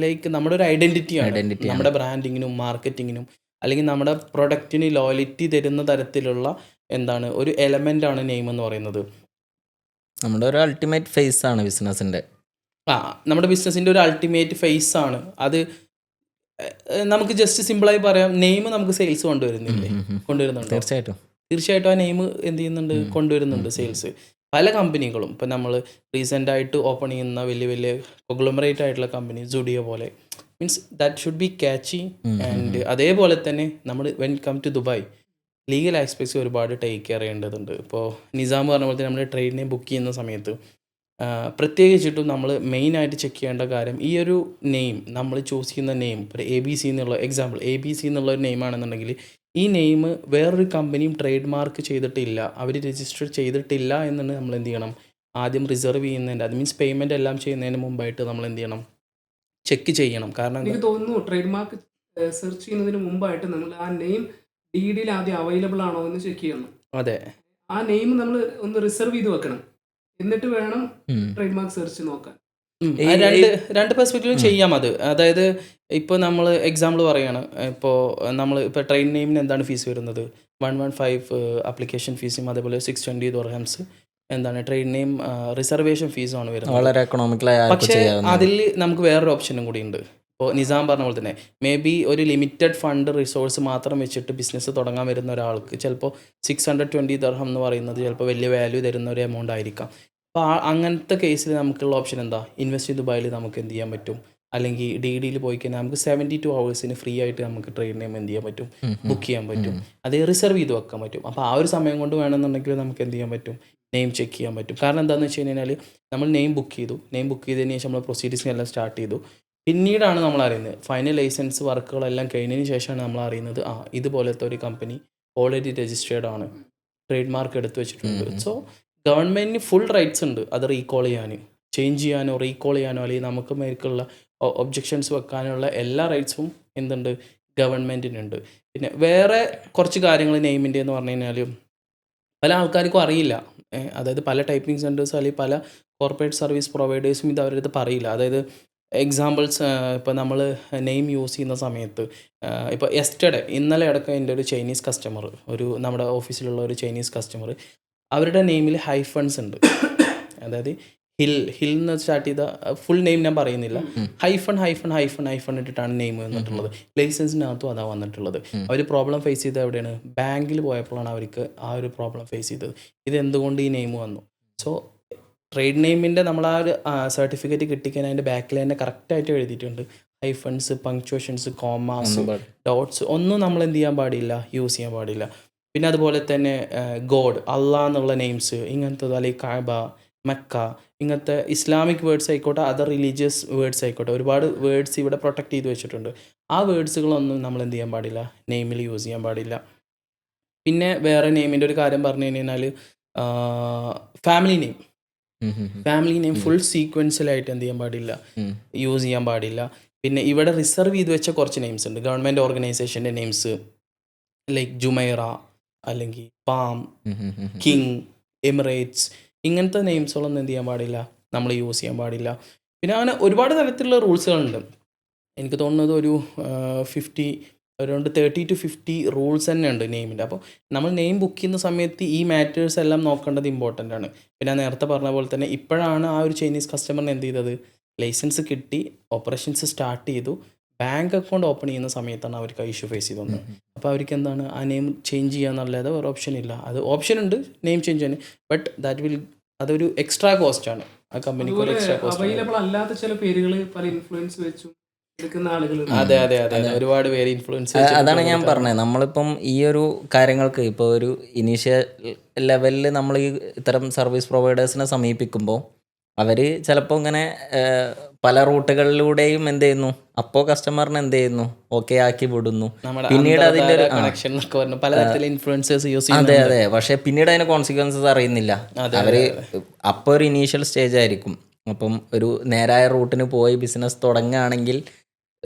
ലൈക്ക് നമ്മുടെ ഒരു ഐഡൻറ്റിറ്റിയാണ്. Identity ആണ്. നമ്മുടെ ബ്രാൻഡിങ്ങിനും മാർക്കറ്റിങ്ങിനും അല്ലെങ്കിൽ നമ്മുടെ പ്രൊഡക്റ്റിന് ലോയലിറ്റി തരുന്ന തരത്തിലുള്ള എന്താണ് ഒരു എലമെൻ്റ് ആണ് നെയിം എന്ന് പറയുന്നത്. നമ്മുടെ ഒരു അൾട്ടിമേറ്റ് ഫേസ് ആണ് ബിസിനസിന്റെ. നമ്മുടെ ബിസിനസ്സിൻ്റെ ഒരു അൾട്ടിമേറ്റ് ഫേസ് ആണ് അത്. നമുക്ക് ജസ്റ്റ് സിമ്പിളായി പറയാം, നെയിം നമുക്ക് സെയിൽസ് കൊണ്ടുവരുന്നില്ലേ? കൊണ്ടുവരുന്നുണ്ടോ? തീർച്ചയായിട്ടും ആ നെയിം എന്ത് ചെയ്യുന്നുണ്ട്? കൊണ്ടുവരുന്നുണ്ട് സെയിൽസ്. പല കമ്പനികളും ഇപ്പം നമ്മൾ റീസെൻ്റായിട്ട് ഓപ്പൺ ചെയ്യുന്ന വലിയ വലിയ കൊഗ്ലോമറേറ്റ് ആയിട്ടുള്ള കമ്പനി സുഡിയോ പോലെ means that should be catchy. And അതേപോലെ തന്നെ നമ്മൾ when come to Dubai legal aspects ഒരുപാട് ടേക്ക് കെയർ ചെയ്യേണ്ടതുണ്ട്. ഇപ്പോൾ നിസാം പറഞ്ഞ പോലെ തന്നെ നമ്മൾ ട്രെയിനിനെ ബുക്ക് ചെയ്യുന്ന സമയത്ത് പ്രത്യേകിച്ചിട്ടും നമ്മൾ മെയിനായിട്ട് ചെക്ക് ചെയ്യേണ്ട കാര്യം ഈ ഒരു നെയിം നമ്മൾ ചൂസ് ചെയ്യുന്ന നെയിം. ഇപ്പോൾ ABC എന്നുള്ള എക്സാമ്പിൾ ABC എന്നുള്ള ഒരു നെയിമാണെന്നുണ്ടെങ്കിൽ ഈ നെയിം വേറൊരു കമ്പനിയും ട്രേഡ് മാർക്ക് ചെയ്തിട്ടില്ല, അവർ രജിസ്റ്റർ ചെയ്തിട്ടില്ല എന്നുണ്ടെങ്കിൽ നമ്മൾ എന്ത് ചെയ്യണം? ആദ്യം റിസർവ് ചെയ്യുന്നതിൻ്റെ അത് മീൻസ് പേയ്മെൻ്റ് എല്ലാം ചെയ്യുന്നതിന് മുമ്പായിട്ട് നമ്മൾ എന്ത് ചെയ്യണം? ചെക്ക് ചെയ്യണം. കാരണം എനിക്ക് തോന്നുന്നു ട്രേഡ് മാർക്ക് സെർച്ച് ചെയ്യുന്നതിന് മുമ്പായിട്ട് നമ്മൾ ആ നെയിം DDയിൽ ആദ്യം അവൈലബിൾ ആണോ എന്ന് ചെക്ക് ചെയ്യണം. അതെ, ആ നെയിം നമ്മൾ ഒന്ന് റിസർവ് ചെയ്ത് വെക്കണം, എന്നിട്ട് വേണം ട്രേഡ് മാർക്ക് സെർച്ച് നോക്കാൻ. രണ്ട് പെർസ്പെക്റ്റീവും ചെയ്യാം അത്. അതായത് ഇപ്പോൾ നമ്മൾ എക്സാമ്പിൾ പറയുകയാണ്, ഇപ്പോൾ ട്രെയിൻ നെയിമിന് എന്താണ് ഫീസ് വരുന്നത്? 115 ആപ്ലിക്കേഷൻ ഫീസും അതേപോലെ 620 ദിർഹംസ് എന്താണ് ട്രെയിൻ നെയിം റിസർവേഷൻ ഫീസുമാണ് വരുന്നത്. വളരെ എക്കണോമിക്കലായി. പക്ഷേ അതിൽ നമുക്ക് വേറൊരു ഓപ്ഷനും കൂടി ഉണ്ട്. ഇപ്പോൾ നിസാം പറഞ്ഞ പോലെ തന്നെ മേ ബി ഒരു ലിമിറ്റഡ് ഫണ്ട് റിസോഴ്സ് മാത്രം വെച്ചിട്ട് ബിസിനസ് തുടങ്ങാൻ വരുന്ന ഒരാൾക്ക് ചിലപ്പോൾ 620 ദിർഹം എന്ന് പറയുന്നത് ചിലപ്പോൾ വലിയ വാല്യൂ തരുന്ന ഒരു എമൗണ്ട് ആയിരിക്കാം. അപ്പോൾ അങ്ങനത്തെ കേസിൽ നമുക്കുള്ള ഓപ്ഷൻ എന്താ? ഇൻവെസ്റ്റ് ഇൻ ദുബായിൽ നമുക്ക് എന്ത് ചെയ്യാൻ പറ്റും? അല്ലെങ്കിൽ DDയിൽ പോയി കഴിഞ്ഞാൽ നമുക്ക് 72 hours ഫ്രീ ആയിട്ട് നമുക്ക് ട്രെയിൻ നെയിം എന്ത് ചെയ്യാൻ പറ്റും? ബുക്ക് ചെയ്യാൻ പറ്റും. അത് റിസർവ് ചെയ്ത് വെക്കാൻ പറ്റും. അപ്പോൾ ആ ഒരു സമയം കൊണ്ട് വേണമെന്നുണ്ടെങ്കിൽ നമുക്ക് എന്ത് ചെയ്യാൻ പറ്റും? നെയിം ചെക്ക് ചെയ്യാൻ പറ്റും. കാരണം എന്താണെന്ന് വെച്ച് കഴിഞ്ഞാൽ നമ്മൾ നെയിം ബുക്ക് ചെയ്തതിന് ശേഷം നമ്മൾ പ്രൊസീഡിങ്സിനെല്ലാം സ്റ്റാർട്ട് ചെയ്തു. പിന്നീടാണ് നമ്മൾ അറിയുന്നത്, ഫൈനൽ ലൈസൻസ് വർക്കുകളെല്ലാം കഴിഞ്ഞതിന് ശേഷമാണ് നമ്മൾ അറിയുന്നത് ഇതുപോലത്തെ ഒരു കമ്പനി ഓൾറെഡി രജിസ്റ്റേർഡ് ആണ്, ട്രേഡ് മാർക്ക് എടുത്തു വെച്ചിട്ടുണ്ട്. സോ ഗവൺമെൻറ്റിന് ഫുൾ റൈറ്റ്സ് ഉണ്ട് അത് റീകോൾ ചെയ്യാൻ, ചേഞ്ച് ചെയ്യാനോ റീകോൾ ചെയ്യാനോ അല്ലെങ്കിൽ നമുക്ക് മേൽക്കുള്ള ഒബ്ജെക്ഷൻസ് വെക്കാനുള്ള എല്ലാ റൈറ്റ്സും എന്തുണ്ട്? ഗവൺമെൻറ്റിനുണ്ട്. പിന്നെ വേറെ കുറച്ച് കാര്യങ്ങൾ നെയിമിൻ്റെ എന്ന് പറഞ്ഞു കഴിഞ്ഞാൽ പല ആൾക്കാർക്കും അറിയില്ല. അതായത് പല ടൈപ്പിംഗ് സെൻറ്റേഴ്സ് അല്ലെങ്കിൽ പല കോർപ്പറേറ്റ് സർവീസ് പ്രൊവൈഡേഴ്സും ഇത് അവരുടെ അടുത്ത് പറയില്ല. അതായത് എക്സാമ്പിൾസ് ഇപ്പോൾ നമ്മൾ നെയിം യൂസ് ചെയ്യുന്ന സമയത്ത് ഇപ്പോൾ ഇന്നലെ അടക്കം എൻ്റെ ഒരു ചൈനീസ് കസ്റ്റമർ, നമ്മുടെ ഓഫീസിലുള്ള ഒരു ചൈനീസ് കസ്റ്റമർ, അവരുടെ നെയിമിൽ ഹൈഫൺസ് ഉണ്ട്. അതായത് ഹിൽ എന്ന് സ്റ്റാർട്ട് ചെയ്ത ഫുൾ നെയിം ഞാൻ പറയുന്നില്ല, ഹൈഫൺ ഇട്ടിട്ടാണ് നെയിം വന്നിട്ടുള്ളത്. ലൈസൻസിനകത്തും അതാണ് വന്നിട്ടുള്ളത്. അവർ പ്രോബ്ലം ഫേസ് ചെയ്തത് എവിടെയാണ്? ബാങ്കിൽ പോയപ്പോഴാണ് അവർക്ക് ആ ഒരു പ്രോബ്ലം ഫേസ് ചെയ്തത്. ഇതെന്തുകൊണ്ട് ഈ നെയിം വന്നു? സോ ട്രേഡ് നെയിമിൻ്റെ നമ്മൾ ആ ഒരു സർട്ടിഫിക്കറ്റ് കിട്ടിക്കാൻ അതിൻ്റെ ബാക്കിൽ തന്നെ കറക്റ്റായിട്ട് എഴുതിയിട്ടുണ്ട്. ഹൈഫൺസ്, പങ്ക്ച്വേഷൻസ്, കോമാസ്, ഡോട്ട്സ് ഒന്നും നമ്മൾ എന്ത് ചെയ്യാൻ പാടില്ല? യൂസ് ചെയ്യാൻ പാടില്ല. പിന്നെ അതുപോലെ തന്നെ ഗോഡ്, അള്ളാഹ് എന്നുള്ള നെയിംസ്, ഇങ്ങനത്തെ അല്ലെങ്കിൽ കഅബ, മക്ക, ഇങ്ങനത്തെ ഇസ്ലാമിക് വേർഡ്സ് ആയിക്കോട്ടെ, അതർ റിലീജിയസ് വേർഡ്സ് ആയിക്കോട്ടെ, ഒരുപാട് വേർഡ്സ് ഇവിടെ പ്രൊട്ടക്ട് ചെയ്ത് വെച്ചിട്ടുണ്ട്. ആ വേർഡ്സുകളൊന്നും നമ്മൾ എന്ത് ചെയ്യാൻ പാടില്ല? നെയിമിൽ യൂസ് ചെയ്യാൻ പാടില്ല. പിന്നെ വേറെ നെയിമിൻ്റെ ഒരു കാര്യം പറഞ്ഞു കഴിഞ്ഞാൽ ഫാമിലി നെയിം ഫുൾ സീക്വൻസിലായിട്ട് എന്ത് ചെയ്യാൻ പാടില്ല? യൂസ് ചെയ്യാൻ പാടില്ല. പിന്നെ ഇവിടെ റിസർവ് ചെയ്ത് വെച്ച കുറച്ച് നെയിംസ് ഉണ്ട്, ഗവൺമെൻറ് ഓർഗനൈസേഷൻ്റെ നെയിംസ് ലൈക്ക് ജുമൈറ അല്ലെങ്കിൽ പാം, കിങ്, എമിറേറ്റ്സ്, ഇങ്ങനത്തെ നെയിംസുകളൊന്നും എന്ത് ചെയ്യാൻ പാടില്ല? നമ്മൾ യൂസ് ചെയ്യാൻ പാടില്ല. പിന്നെ അങ്ങനെ ഒരുപാട് തരത്തിലുള്ള റൂൾസുകളുണ്ട്. എനിക്ക് തോന്നുന്നത് ഒരു 30 to 50 റൂൾസ് തന്നെ ഉണ്ട് നെയിമിൻ്റെ. അപ്പോൾ നമ്മൾ നെയിം ബുക്ക് ചെയ്യുന്ന സമയത്ത് ഈ മാറ്റേഴ്സ് എല്ലാം നോക്കേണ്ടത് ഇമ്പോർട്ടൻ്റ് ആണ്. പിന്നെ ഞാൻ നേരത്തെ പറഞ്ഞ പോലെ തന്നെ ഇപ്പോഴാണ് ആ ഒരു ചൈനീസ് കസ്റ്റമറിന് എന്ത് ചെയ്തത്? ലൈസൻസ് കിട്ടി, ഓപ്പറേഷൻസ് സ്റ്റാർട്ട് ചെയ്തു, ബാങ്ക് അക്കൗണ്ട് ഓപ്പൺ ചെയ്യുന്ന സമയത്താണ് അവർക്ക് ആ ഇഷ്യൂ ഫേസ് ചെയ്തത്. അപ്പോൾ അവർക്ക് എന്താണ് ആ നെയിം ചേഞ്ച് ചെയ്യാന്നുള്ളത് ഒരു ഓപ്ഷൻ ഇല്ല. അത് ഓപ്ഷൻ ഉണ്ട് നെയിം ചേഞ്ച് ചെയ്യാൻ, ബട്ട് അതൊരു എക്സ്ട്രാ കോസ്റ്റ് ആണ് ആ കമ്പനിക്ക്. ഒരു എക്സ്ട്രാ കോസ്റ്റ് അവൈലബിൾ അല്ലാത്ത ചില പേരുകൾ പല ഇൻഫ്ലുവൻസ് വെച്ചും എടുക്കുന്ന ആളുകൾ. അതെ, ഒരുപാട് പേര് ഇൻഫ്ലുവൻസ്. അതാണ് ഞാൻ പറഞ്ഞത്, നമ്മളിപ്പം ഈ ഒരു കാര്യങ്ങൾക്ക് ഇപ്പോൾ ഒരു ഇനീഷ്യൽ ലെവലിൽ നമ്മൾ ഈ ഇത്തരം സർവീസ് പ്രൊവൈഡേഴ്സിനെ സമീപിക്കുമ്പോൾ അവർ ചിലപ്പോൾ ഇങ്ങനെ പല റൂട്ടുകളിലൂടെയും എന്ത് ചെയ്യുന്നു, അപ്പോൾ കസ്റ്റമറിന് എന്ത് ചെയ്യുന്നു, ഓക്കെ ആക്കി വിടുന്നു. പിന്നീട് അതിൻ്റെ ഒരു കണക്ഷൻ എന്നൊക്കെ പറഞ്ഞു പലതരത്തിലുള്ള ഇൻഫ്ലുവൻസേഴ്സ് യൂസ് ചെയ്യുന്നു. അതെ, പക്ഷേ പിന്നീട് അതിന് കോൺസിക്വൻസസ് അറിയുന്നില്ല. അവർ അപ്പോൾ ഒരു ഇനീഷ്യൽ സ്റ്റേജ് ആയിരിക്കും. അപ്പം ഒരു നേരായ റൂട്ടിന് പോയി ബിസിനസ് തുടങ്ങുകയാണെങ്കിൽ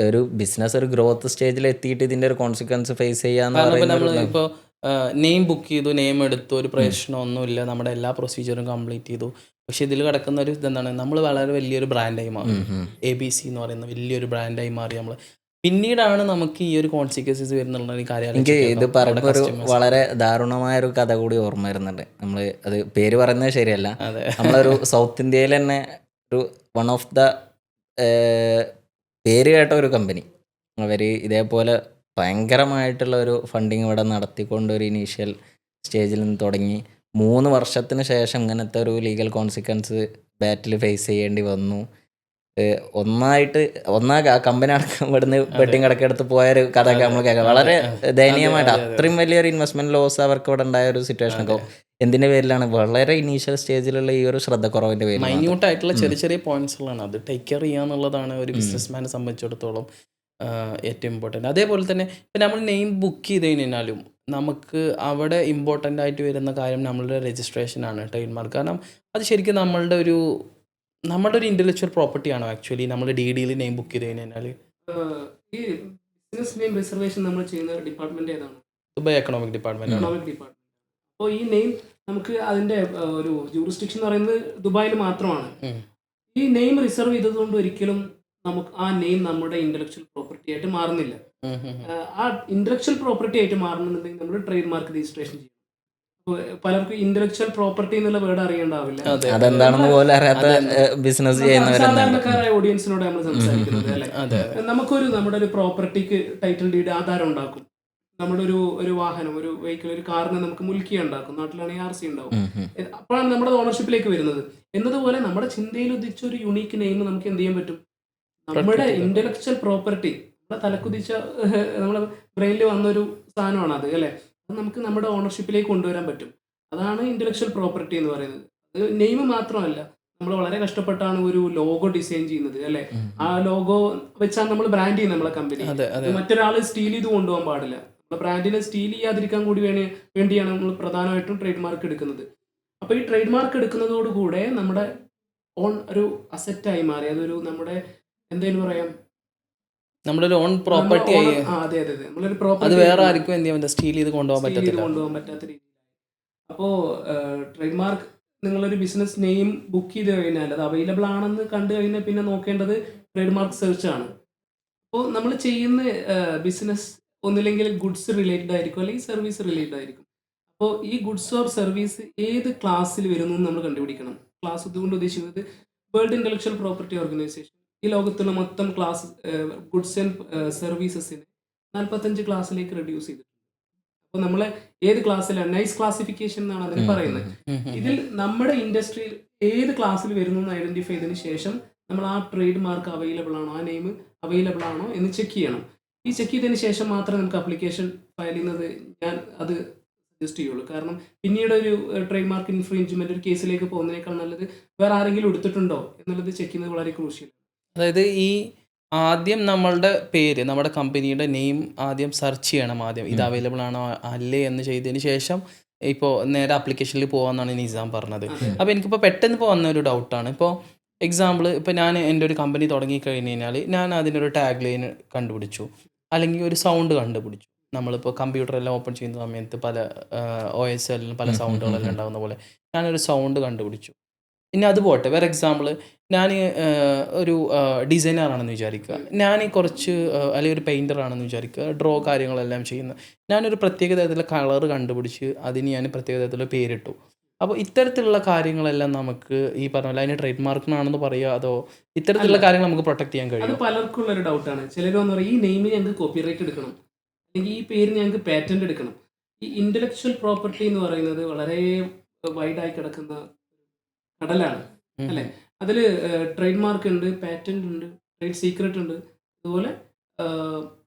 ഒരു ബിസിനസ് ഒരു ഗ്രോത്ത് സ്റ്റേജിൽ എത്തിയിട്ട് ഇതിന്റെ ഒരു കോൺസിക്വൻസ് ഫേസ് ചെയ്യാന്ന് കാരണം ഇപ്പോൾ നമ്മൾ പറയുന്നത് ഇപ്പോൾ നെയിം ബുക്ക് ചെയ്തു, നെയിം എടുത്തു, ഒരു പ്രശ്നമൊന്നുമില്ല, നമ്മുടെ എല്ലാ പ്രൊസീജിയറും കംപ്ലീറ്റ് ചെയ്തു. പക്ഷേ ഇതിൽ കിടക്കുന്ന ഒരു ഇതെന്താണ്, നമ്മൾ വളരെ വലിയൊരു ബ്രാൻഡായി മാറി. ABC എന്ന് പറയുന്ന വലിയൊരു ബ്രാൻഡായി മാറി നമ്മൾ. പിന്നീടാണ് നമുക്ക് ഈ ഒരു കോൺസിക്വൻസസ് വരുന്നുള്ള ഒരു കാര്യം എനിക്ക് ഇത് ആലോചിച്ചപ്പോൾ പറയുമ്പോൾ ഒരു വളരെ ദാരുണമായ ഒരു കഥ കൂടി ഓർമ്മ വരുന്നുണ്ട്. നമ്മൾ അത് പേര് പറയുന്നത് ശരിയല്ല. അതെ. നമ്മളൊരു സൗത്ത് ഇന്ത്യയിൽ തന്നെ ഒരു വൺ ഓഫ് ദ പേര് കേട്ട ഒരു കമ്പനി, അവർ ഇതേപോലെ ഭയങ്കരമായിട്ടുള്ള ഒരു ഫണ്ടിങ് ഇവിടെ നടത്തിക്കൊണ്ട് ഒരു ഇനീഷ്യൽ സ്റ്റേജിൽ നിന്ന് തുടങ്ങി 3 വർഷത്തിന് ശേഷം ഇങ്ങനത്തെ ഒരു ലീഗൽ കോൺസിക്വൻസ് ബാറ്റിൽ ഫേസ് ചെയ്യേണ്ടി വന്നു. ആ കമ്പനി അടക്കം ഇവിടുന്ന് വെട്ടിങ് കിടക്കെടുത്ത് പോയൊരു കഥയൊക്കെ നമ്മൾ കേൾക്കാം. വളരെ ദയനീയമായിട്ട് അത്രയും വലിയൊരു ഇൻവെസ്റ്റ്മെന്റ് ലോസ് അവർക്ക് ഇവിടെ ഉണ്ടായ ഒരു സിറ്റുവേഷൻ ഒക്കെ എന്തിന്റെ പേരിലാണ്, വളരെ ഇനീഷ്യൽ സ്റ്റേജിലുള്ള ഈ ഒരു ശ്രദ്ധക്കുറവിന്റെ പേരിൽ. മൈന്യൂട്ട് ആയിട്ടുള്ള ചെറിയ ചെറിയ പോയിന്റ്സുകളാണ്, അത് ടേക്ക് കെയർ ചെയ്യുക എന്നുള്ളതാണ് ഒരു ബിസിനസ്മാനെ സംബന്ധിച്ചിടത്തോളം ഏറ്റവും ഇമ്പോർട്ടൻറ്റ്. അതേപോലെ തന്നെ ഇപ്പം നമ്മൾ നെയിം ബുക്ക് ചെയ്ത് കഴിഞ്ഞാലും നമുക്ക് അവിടെ ഇമ്പോർട്ടൻ്റ് ആയിട്ട് വരുന്ന കാര്യം നമ്മളുടെ രജിസ്ട്രേഷനാണ്, ട്രേഡ് മാർക്ക്. കാരണം അത് ശരിക്കും നമ്മളുടെ ഒരു ഇൻ്റലക്ച്വൽ പ്രോപ്പർട്ടിയാണോ ആക്ച്വലി നമ്മൾ DDയിൽ നെയിം ബുക്ക് ചെയ്ത് കഴിഞ്ഞാൽ? ഈ ബിസിനസ് നെയിം റിസർവേഷൻ നമ്മൾ ചെയ്യുന്ന ഡിപ്പാർട്ട്മെന്റ് ഏതാണ്? Dubai economic department. Economic department. അപ്പോൾ ഈ നെയിം നമുക്ക് അതിന്റെ ഒരു ജൂറിസ്ഡിക്ഷൻ എന്ന് പറയുന്നത് ദുബായിൽ മാത്രമാണ്. ഈ നെയിം റിസർവ് ചെയ്തതുകൊണ്ട് ഒരിക്കലും നമുക്ക് ആ നെയിം നമ്മുടെ ഇന്റലക്ച്വൽ പ്രോപ്പർട്ടി ആയിട്ട് മാറുന്നില്ല. ആ ഇന്റലക്ച്വൽ പ്രോപ്പർട്ടി ആയിട്ട് മാറണമെന്നുണ്ടെങ്കിൽ നമ്മൾ ട്രേഡ് മാർക്ക് രജിസ്ട്രേഷൻ ചെയ്യും. പലർക്കും ഇന്റലക്ച്വൽ പ്രോപ്പർട്ടി എന്നുള്ള വേർഡ് അറിയണ്ടാവില്ല, അതെന്താണെന്ന് പോലും അറിയാത്ത ബിസിനസ് സാധാരണക്കാരായ ഓഡിയൻസിനോട് നമ്മൾ സംസാരിക്കുന്നത് അല്ലെ. നമ്മുടെ ഒരു പ്രോപ്പർട്ടിക്ക് ടൈറ്റിൽ ഡീഡ് ആധാരം ഉണ്ടാക്കും, നമ്മുടെ ഒരു വാഹനം, ഒരു വെഹിക്കിൾ, ഒരു കാറിന് നമുക്ക് മുൽക്കിയ ഉണ്ടാക്കും, നാട്ടിലാണെങ്കിൽ RC ഉണ്ടാവും. അപ്പോഴാണ് നമ്മുടെ ഓണർഷിപ്പിലേക്ക് വരുന്നത്. എന്നതുപോലെ നമ്മുടെ ചിന്തയിൽ ഉദിച്ച ഒരു യുണീക്ക് നെയിം നമുക്ക് എന്ത് ചെയ്യാൻ പറ്റും, നമ്മുടെ ഇന്റലക്ച്വൽ പ്രോപ്പർട്ടി, നമ്മുടെ തലക്കുതിച്ച നമ്മുടെ ബ്രെയിനിൽ വന്നൊരു സാധനമാണ് അത് അല്ലെ, അത് നമുക്ക് നമ്മുടെ ഓണർഷിപ്പിലേക്ക് കൊണ്ടുവരാൻ പറ്റും. അതാണ് ഇന്റലക്ച്വൽ പ്രോപ്പർട്ടി എന്ന് പറയുന്നത്. അത് നെയിം മാത്രമല്ല, നമ്മൾ വളരെ കഷ്ടപ്പെട്ടാണ് ഒരു ലോഗോ ഡിസൈൻ ചെയ്യുന്നത് അല്ലെ. ആ ലോഗോ വെച്ചാണ് നമ്മൾ ബ്രാൻഡ് ചെയ്യുന്നത് നമ്മളെ കമ്പനി. മറ്റൊരാൾ സ്റ്റീൽ ചെയ്ത് കൊണ്ടുപോകാൻ പാടില്ല. നമ്മുടെ ബ്രാൻഡിനെ സ്റ്റീൽ ചെയ്യാതിരിക്കാൻ കൂടി വേണ്ടിയാണ് നമ്മൾ പ്രധാനമായിട്ടും ട്രേഡ് മാർക്ക് എടുക്കുന്നത്. അപ്പോൾ ഈ ട്രേഡ് മാർക്ക് എടുക്കുന്നതോടുകൂടെ നമ്മുടെ ഓൺ ഒരു അസറ്റായി മാറി, അതൊരു നമ്മുടെ എന്തെങ്കിലും പറയാം, നമ്മുടെ ഒരു ഓൺ പ്രോപ്പർട്ടി ആയി. അതെ, നമ്മളൊരു പ്രോപ്പർട്ടി, അത് വേറെ ആർക്കും എന്ത് ചെയ്യാൻ സ്റ്റീൽ ചെയ്ത് കൊണ്ടുപോകാൻ പറ്റാത്ത രീതി. അപ്പോൾ ട്രേഡ് മാർക്ക് നിങ്ങളൊരു ബിസിനസ് നെയിം ബുക്ക് ചെയ്ത് കഴിഞ്ഞാൽ അത് അവൈലബിൾ ആണെന്ന് കണ്ടു കഴിഞ്ഞാൽ പിന്നെ നോക്കേണ്ടത് ട്രേഡ് മാർക്ക് സെർച്ച് ആണ്. അപ്പോൾ നമ്മൾ ചെയ്യുന്ന ബിസിനസ് ഒന്നില്ലെങ്കിൽ ഗുഡ്സ് റിലേറ്റഡ് ആയിരിക്കും, അല്ലെങ്കിൽ സർവീസ് റിലേറ്റഡ് ആയിരിക്കും. അപ്പോൾ ഈ ഗുഡ്സ് ഓർ സർവീസ് ഏത് ക്ലാസ്സിൽ വരുന്നു എന്ന് നമ്മൾ കണ്ടുപിടിക്കണം. ക്ലാസ് ഇതുകൊണ്ട് ഉദ്ദേശിക്കുന്നത് വേൾഡ് ഇന്റലക്ച്വൽ പ്രോപ്പർട്ടി ഓർഗനൈസേഷൻ ഈ ലോകത്തുള്ള മൊത്തം ക്ലാസ് ഗുഡ്സ് ആൻഡ് സർവീസസിനെ 45 ക്ലാസ്സിലേക്ക് റെഡ്യൂസ് ചെയ്തിട്ടുണ്ട്. അപ്പോൾ നമ്മളെ ഏത് ക്ലാസ്സിലാണ്, നൈസ് ക്ലാസിഫിക്കേഷൻ എന്നാണ് അതിന് പറയുന്നത്. ഇതിൽ നമ്മുടെ ഇൻഡസ്ട്രിയിൽ ഏത് ക്ലാസ്സിൽ വരുന്നു എന്ന് ഐഡന്റിഫൈ ചെയ്തതിന് ശേഷം നമ്മൾ ആ ട്രേഡ് മാർക്ക് അവൈലബിൾ ആണോ, ആ നെയിം അവൈലബിൾ ആണോ എന്ന് ചെക്ക് ചെയ്യണം. ഈ ചെക്ക് ചെയ്തതിന് ശേഷം മാത്രമേ നമുക്ക് അപ്ലിക്കേഷൻ ഫയൽ ചെയ്യുന്നത് ഞാൻ അത് സജസ്റ്റ് ചെയ്യുള്ളൂ. കാരണം പിന്നീട് ഒരു ട്രേഡ് മാർക്ക് ഇൻഫ്രിഞ്ച്മെന്റ് ഒരു കേസിലേക്ക് പോകുന്നതിനേക്കാൾ നല്ലത് വേറെ ആരെങ്കിലും എടുത്തിട്ടുണ്ടോ എന്നുള്ളത് ചെക്ക് ചെയ്യുന്നത് വളരെ ക്രൂഷ്യൽ. അതായത് ഈ ആദ്യം നമ്മളുടെ പേര്, നമ്മുടെ കമ്പനിയുടെ നെയിം ആദ്യം സെർച്ച് ചെയ്യണം. ആദ്യം ഇത് അവൈലബിൾ ആണോ അല്ലേ എന്ന് ചെയ്തതിന് ശേഷം ഇപ്പോൾ നേരെ ആപ്ലിക്കേഷനിൽ പോകാമെന്നാണ് നിസാം പറഞ്ഞത്. അപ്പോൾ എനിക്കിപ്പോൾ പെട്ടെന്ന് ഇപ്പോൾ വന്ന ഒരു ഡൗട്ടാണ്. ഇപ്പോൾ എക്സാമ്പിൾ, ഇപ്പോൾ ഞാൻ എൻ്റെ ഒരു കമ്പനി തുടങ്ങിക്കഴിഞ്ഞ് കഴിഞ്ഞാൽ ഞാൻ അതിനൊരു ടാഗ് ലൈൻ കണ്ടുപിടിച്ചു, അല്ലെങ്കിൽ ഒരു സൗണ്ട് കണ്ടുപിടിച്ചു. നമ്മളിപ്പോൾ കമ്പ്യൂട്ടറെല്ലാം ഓപ്പൺ ചെയ്യുന്ന സമയത്ത് പല OS എല്ലാം പല സൗണ്ടുകളെല്ലാം ഉണ്ടാകുന്ന പോലെ ഞാനൊരു സൗണ്ട് കണ്ടുപിടിച്ചു. ഇനി അത് പോട്ടെ, വേറെ എക്സാമ്പിൾ, ഞാൻ ഒരു ഡിസൈനറാണെന്ന് വിചാരിക്കുക, ഞാൻ കുറച്ച് അല്ലെങ്കിൽ ഒരു പെയിൻറ്റർ ആണെന്ന് വിചാരിക്കുക, ഡ്രോ കാര്യങ്ങളെല്ലാം ചെയ്യുന്നത്. ഞാനൊരു പ്രത്യേക തരത്തിലുള്ള കളർ കണ്ടുപിടിച്ച് അതിന് ഞാൻ പ്രത്യേക തരത്തിലുള്ള പേരിട്ടു. അപ്പോൾ ഇത്തരത്തിലുള്ള കാര്യങ്ങളെല്ലാം നമുക്ക് ഈ പറഞ്ഞ പോലെ അതിന് ട്രേഡ് മാർക്കിനാണെന്ന് പറയുക, അതോ ഇത്തരത്തിലുള്ള കാര്യങ്ങൾ നമുക്ക് പ്രൊട്ടക്ട് ചെയ്യാൻ കഴിയും? അത് പലർക്കും ഉള്ളൊരു ഡൗട്ടാണ്. ചിലർ വന്ന് പറയും ഈ നെയിമിന് ഞങ്ങൾക്ക് കോപ്പിറൈറ്റ് എടുക്കണം, അല്ലെങ്കിൽ ഈ പേരിന് ഞങ്ങൾക്ക് പാറ്റന്റ് എടുക്കണം. ഈ ഇന്റലക്ച്വൽ പ്രോപ്പർട്ടി എന്ന് പറയുന്നത് വളരെ വൈഡായി കിടക്കുന്ന കടലാണ് അല്ലെ. അതിൽ ട്രേഡ് മാർക്ക് ഉണ്ട്, പാറ്റന്റ് ഉണ്ട്, ട്രേഡ് സീക്രട്ട് ഉണ്ട്, അതുപോലെ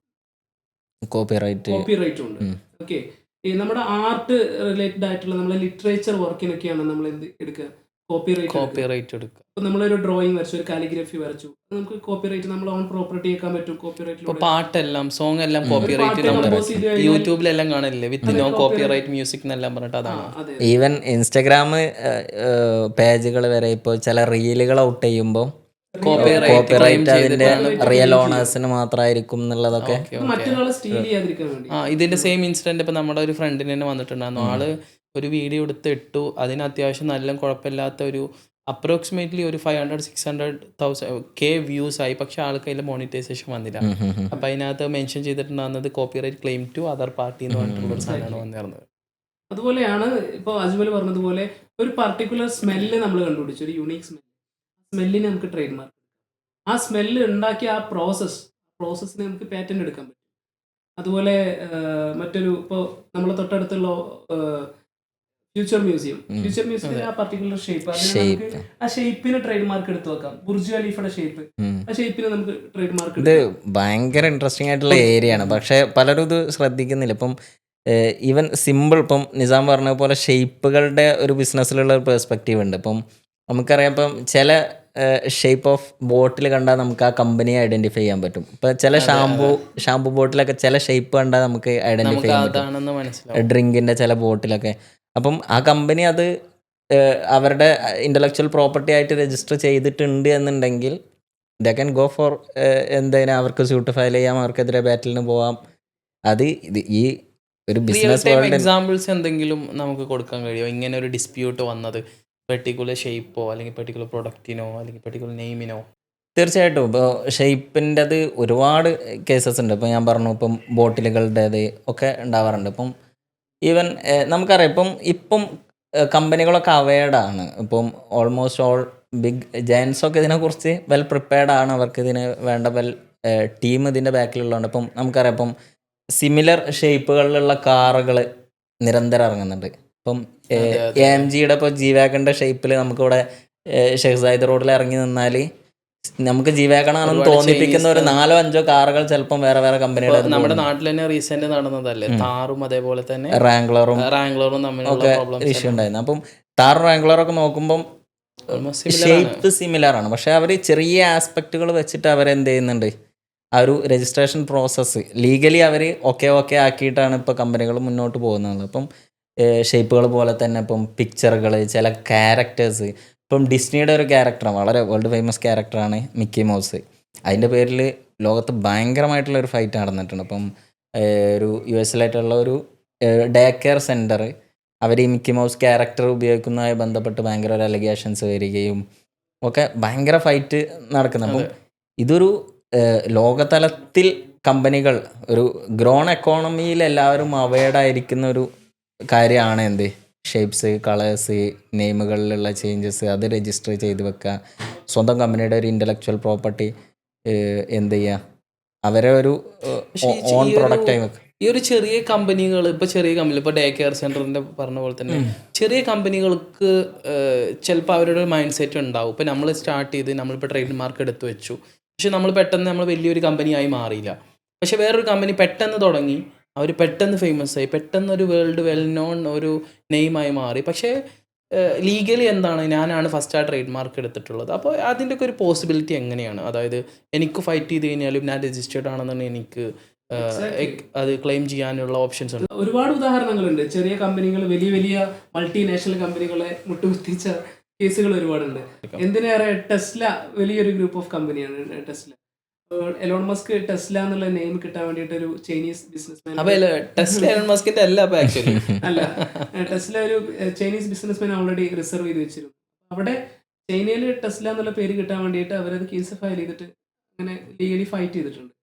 കോപ്പിറൈറ്റ് ഉണ്ട്. ഓക്കെ, ഈ നമ്മുടെ ആർട്ട് റിലേറ്റഡ് ആയിട്ടുള്ള നമ്മുടെ ലിറ്ററേച്ചർ വർക്കിനൊക്കെയാണ് നമ്മൾ എന്ത് എടുക്കുക, കോപ്പിറൈറ്റ് എടുക്കുക. ഇപ്പോൾ നമ്മളൊരു ഡ്രോയിങ് വരച്ചു, ഒരു കാലിഗ്രഫി വരച്ചു, നമുക്ക് കോപ്പിറൈറ്റ് നമ്മൾ ഓൺ പ്രോപ്പർട്ടി ആക്കാൻ പറ്റും. കോപ്പിറൈറ്റ് പാട്ടെല്ലാം, സോങ് എല്ലാം കോപ്പിറൈറ്റ് യൂട്യൂബിലെല്ലാം കാണില്ലേ, വിത്ത് നോ കോപ്പിറൈറ്റ് മ്യൂസിക് എന്നെല്ലാം പറഞ്ഞിട്ട്. അതാണ് ഈവൻ ഇൻസ്റ്റാഗ്രാം പേജുകൾ വരെ ഇപ്പോൾ ചില റീലുകൾ ഔട്ട് ചെയ്യുമ്പോൾ കോപ്പിറൈറ്റ് അതിന്റെ റിയൽ ഓണേഴ്സിന് മാത്രമായിരിക്കും എന്നുള്ളതൊക്കെ. മറ്റൊരാളെ സ്റ്റീൽ ചെയ്യാതിരിക്കാൻ വേണ്ടി. ഇതിന്റെ സെയിം ഇൻസിഡന്റ് ഇപ്പൊ നമ്മുടെ ഒരു ഫ്രണ്ടിന് തന്നെ വന്നിട്ടുണ്ടായിരുന്നു. ആള് ഒരു വീഡിയോ എടുത്ത് ഇട്ടു, അതിന് അത്യാവശ്യം നല്ല കുഴപ്പമില്ലാത്ത ഒരു അപ്രോക്സിമേറ്റ്ലി ഒരു 500-600,000 വ്യൂസ് ആയി. പക്ഷെ ആൾക്ക് അതിൽ മോണിറ്റൈസേഷൻ വന്നില്ല. അപ്പൊ അതിനകത്ത് മെൻഷൻ ചെയ്തിട്ടുണ്ടാകുന്നത് copyright claim to other party എന്ന് പറഞ്ഞിട്ടുള്ള ഒരു സാധനമാണ് വന്നിരുന്നത്. അതുപോലെയാണ് ഇപ്പോൾ അജ്മൽ പറഞ്ഞതുപോലെ ഒരു പർട്ടിക്കുലർ സ്മെല്ല് നമ്മൾ കണ്ടുപിടിച്ചു, ഒരു യുണീക്ക് സ്മെല്ലിന് നമുക്ക് ട്രേഡ് മാർക്ക്. ആ സ്മെല്ല് ഉണ്ടാക്കിയ ആ പ്രോസസ്സിന് നമുക്ക് പാറ്റന്റ് എടുക്കാൻ പറ്റും. അതുപോലെ മറ്റൊരു ഇപ്പോൾ നമ്മളെ തൊട്ടടുത്തുള്ള ഫ്യൂച്ചർ മ്യൂസിയം ആ പർട്ടിക്കുലർ ഷേപ്പ്, ആ ഷേപ്പിന് ട്രേഡ് മാർക്ക് എടുത്തു വെക്കാം. ബുർജ് ഖലീഫയുടെ ഷേപ്പ്, ആ ഷേപ്പിന് നമുക്ക് ട്രേഡ് മാർക്ക്. ഇത് ഭയങ്കര ഇൻട്രസ്റ്റിംഗ് ആയിട്ടുള്ള ഏരിയ ആണ്, പക്ഷെ പലരും ഇത് ശ്രദ്ധിക്കുന്നില്ല. ഇപ്പം ഈവൻ സിമ്പിൾ, ഇപ്പം നിസാം പറഞ്ഞ പോലെ ഷേപ്പുകളുടെ ഒരു ബിസിനസ്സിലുള്ള ഒരു പെർസ്പെക്റ്റീവ് ഉണ്ട്. ഇപ്പം നമുക്കറിയാം, ഇപ്പം ചില ഷേപ്പ് ഓഫ് ബോട്ടിൽ കണ്ടാൽ നമുക്ക് ആ കമ്പനിയെ ഐഡന്റിഫൈ ചെയ്യാൻ പറ്റും. ഇപ്പം ചില ഷാമ്പു ബോട്ടിലൊക്കെ ചില ഷേപ്പ് കണ്ടാൽ നമുക്ക് ഐഡന്റിഫൈ ചെയ്യാൻ പറ്റും, ഡ്രിങ്കിന്റെ ചില ബോട്ടിലൊക്കെ. അപ്പം ആ കമ്പനി അത് അവരുടെ ഇന്റലക്ച്വൽ പ്രോപ്പർട്ടി ആയിട്ട് രജിസ്റ്റർ ചെയ്തിട്ടുണ്ട് എന്നുണ്ടെങ്കിൽ ദേ ക്യാൻ ഗോ ഫോർ എന്തിനാ, അവർക്ക് സ്യൂട്ട് ഫയൽ ചെയ്യാം, അവർക്കെതിരെ ബാറ്റിലിന് പോവാം. അത് ഈ ഒരു ബിസിനസ് വേൾഡ് എക്സാമ്പിൾസ് എന്തെങ്കിലും നമുക്ക് കൊടുക്കാൻ കഴിയുമോ? ഇങ്ങനെ ഒരു ഡിസ്പ്യൂട്ട് വന്നത് പെർട്ടിക്കുലർ ഷേപ്പോ അല്ലെങ്കിൽ പെർട്ടിക്കുലർ പ്രൊഡക്റ്റിനോ അല്ലെങ്കിൽ പെർട്ടിക്കുലർ നെയിമിനോ? തീർച്ചയായിട്ടും. ഇപ്പോൾ ഷേപ്പിൻ്റെത് ഒരുപാട് കേസസ് ഉണ്ട്. ഇപ്പോൾ ഞാൻ പറഞ്ഞു, ഇപ്പം ബോട്ടിലുകളുടേത് ഒക്കെ ഉണ്ടാവാറുണ്ട്. ഇപ്പം ഈവൻ നമുക്കറിയാം, ഇപ്പം കമ്പനികളൊക്കെ അവെയർഡാണ്. ഇപ്പം ഓൾമോസ്റ്റ് ഓൾ ബിഗ് ജയൻസൊക്കെ ഇതിനെക്കുറിച്ച് വെൽ പ്രിപ്പയർഡ് ആണ്. അവർക്ക് ഇതിന് വേണ്ട ടീം ഇതിൻ്റെ ബാക്കിലുള്ളതുകൊണ്ട്. ഇപ്പം നമുക്കറിയാം, ഇപ്പം സിമിലർ ഷേപ്പുകളിലുള്ള കാറുകൾ നിരന്തരം ഇറങ്ങുന്നുണ്ട്. ഇപ്പം AMGയുടെ ഇപ്പോൾ G-Wagonന്റെ ഷേപ്പിൽ നമുക്കിവിടെ ഷെഹ്സാദ് റോഡിൽ ഇറങ്ങി നിന്നാൽ നമുക്ക് G-Wagon തോന്നിപ്പിക്കുന്ന ഒരു 4-5 കാറുകൾ ചിലപ്പം വേറെ വേറെ കമ്പനിയുടെ. നമ്മുടെ നാട്ടിൽ തന്നെ റീസെന്റ് നടന്നതല്ലേ താറും അതേപോലെ തന്നെ റാംഗ്ലറും തമ്മിലുള്ള ഇഷ്യൂ ഉണ്ടായിരുന്നു. അപ്പം താറും റാംഗ്ലറൊക്കെ നോക്കുമ്പം ഷേപ്പ് സിമിലർ ആണ്, പക്ഷെ അവർ ചെറിയ ആസ്പെക്റ്റുകൾ വെച്ചിട്ട് അവരെന്ത് ചെയ്യുന്നുണ്ട്, ആ ഒരു രജിസ്ട്രേഷൻ പ്രോസസ്സ് ലീഗലി അവർ ഓക്കെ ആക്കിയിട്ടാണ് ഇപ്പോൾ കമ്പനികൾ മുന്നോട്ട് പോകുന്നത്. അപ്പം ഷേപ്പുകൾ പോലെ തന്നെ ഇപ്പം പിക്ചറുകൾ, ചില ക്യാരക്ടേഴ്സ്. ഇപ്പം ഡിസ്നിയുടെ ഒരു ക്യാരക്ടറാണ്, വളരെ വേൾഡ് ഫേമസ് ക്യാരക്ടറാണ് മിക്കി മൗസ്. അതിൻ്റെ പേരിൽ ലോകത്ത് ഭയങ്കരമായിട്ടുള്ള ഒരു ഫൈറ്റ് നടന്നിട്ടുണ്ട്. അപ്പം ഒരു US-ലായിട്ടുള്ള ഒരു ഡേ കെയർ സെൻറ്റർ അവർ ഈ മിക്കി മൗസ് ക്യാരക്ടർ ഉപയോഗിക്കുന്നതുമായി ബന്ധപ്പെട്ട് ഭയങ്കര ഒരു അലിഗേഷൻസ് വരികയും ഒക്കെ ഭയങ്കര ഫൈറ്റ് നടക്കുന്നത്. അപ്പം ഇതൊരു ലോകതലത്തിൽ കമ്പനികൾ, ഒരു ഗ്രോൺ എക്കോണമിയിൽ എല്ലാവരും അവെയർഡായിരിക്കുന്ന ഒരു കാര്യമാണ് എന്ത്, ഷേപ്സ്, കളേഴ്സ്, നെയിമുകളിലുള്ള ചേഞ്ചസ് അത് രജിസ്റ്റർ ചെയ്ത് വെക്കുക. സ്വന്തം കമ്പനിയുടെ ഒരു ഇൻ്റലക്ച്വൽ പ്രോപ്പർട്ടി എന്ത് ചെയ്യുക, അവരെ ഒരു ഓൺ പ്രൊഡക്റ്റായി വെക്കുക. ഈ ഒരു ചെറിയ കമ്പനികൾ, ഇപ്പോൾ ഡേ കെയർ സെൻറ്ററിൻ്റെ പറഞ്ഞ പോലെ തന്നെ ചെറിയ കമ്പനികൾക്ക് ചിലപ്പോൾ അവരുടെ ഒരു മൈൻഡ് സെറ്റ് ഉണ്ടാവും. ഇപ്പോൾ നമ്മൾ സ്റ്റാർട്ട് ചെയ്ത് നമ്മളിപ്പോൾ ട്രേഡ് മാർക്ക് എടുത്തു വെച്ചു, പക്ഷെ നമ്മൾ വലിയൊരു കമ്പനിയായി മാറിയില്ല. പക്ഷെ വേറൊരു കമ്പനി പെട്ടെന്ന് തുടങ്ങി, അവർ പെട്ടെന്ന് ഫേമസ് ആയി, പെട്ടെന്ന് ഒരു വേൾഡ് വെൽ നോൺ ഒരു നെയിമായി മാറി. പക്ഷേ ലീഗലി എന്താണ്, ഞാനാണ് ഫസ്റ്റ് ആ ട്രേഡ് മാർക്ക് എടുത്തിട്ടുള്ളത്. അപ്പോൾ അതിൻ്റെ ഒക്കെ ഒരു പോസിബിലിറ്റി എങ്ങനെയാണ്? അതായത് എനിക്ക് ഫൈറ്റ് ചെയ്ത് കഴിഞ്ഞാലും ഞാൻ രജിസ്റ്റേർഡ് ആണെന്നുണ്ടെങ്കിൽ എനിക്ക് അത് ക്ലെയിം ചെയ്യാനുള്ള ഓപ്ഷൻസ് ഉണ്ട്. ഒരുപാട് ഉദാഹരണങ്ങളുണ്ട്. ചെറിയ കമ്പനികൾ വലിയ മൾട്ടിനാഷണൽ കമ്പനികളെ മുട്ടുകുത്തിച്ച കേസുകൾ ഒരുപാടുണ്ട്. എന്തിനേറെ ടെസ്ല വലിയൊരു ഗ്രൂപ്പ് ഓഫ് കമ്പനിയാണ് ടെസ്ല. എലോൺ മസ്ക് ടെസ്ല എന്നുള്ള നെയിം കിട്ടാൻ വേണ്ടിയിട്ട് ഒരു ചൈനീസ് ബിസിനസ്മാൻ, ടെസ്ല ഒരു ചൈനീസ് ബിസിനസ്മാൻ ഓൾറെഡി റിസർവ് ചെയ്ത് വെച്ചിരുന്നു. അവിടെ ചൈനയിൽ ടെസ്ല എന്നുള്ള പേര് കിട്ടാൻ വേണ്ടിയിട്ട് അവരത് കേസ് ഫയൽ ചെയ്തിട്ട് അങ്ങനെ ലീഗലി ഫൈറ്റ് ചെയ്തിട്ടുണ്ട്.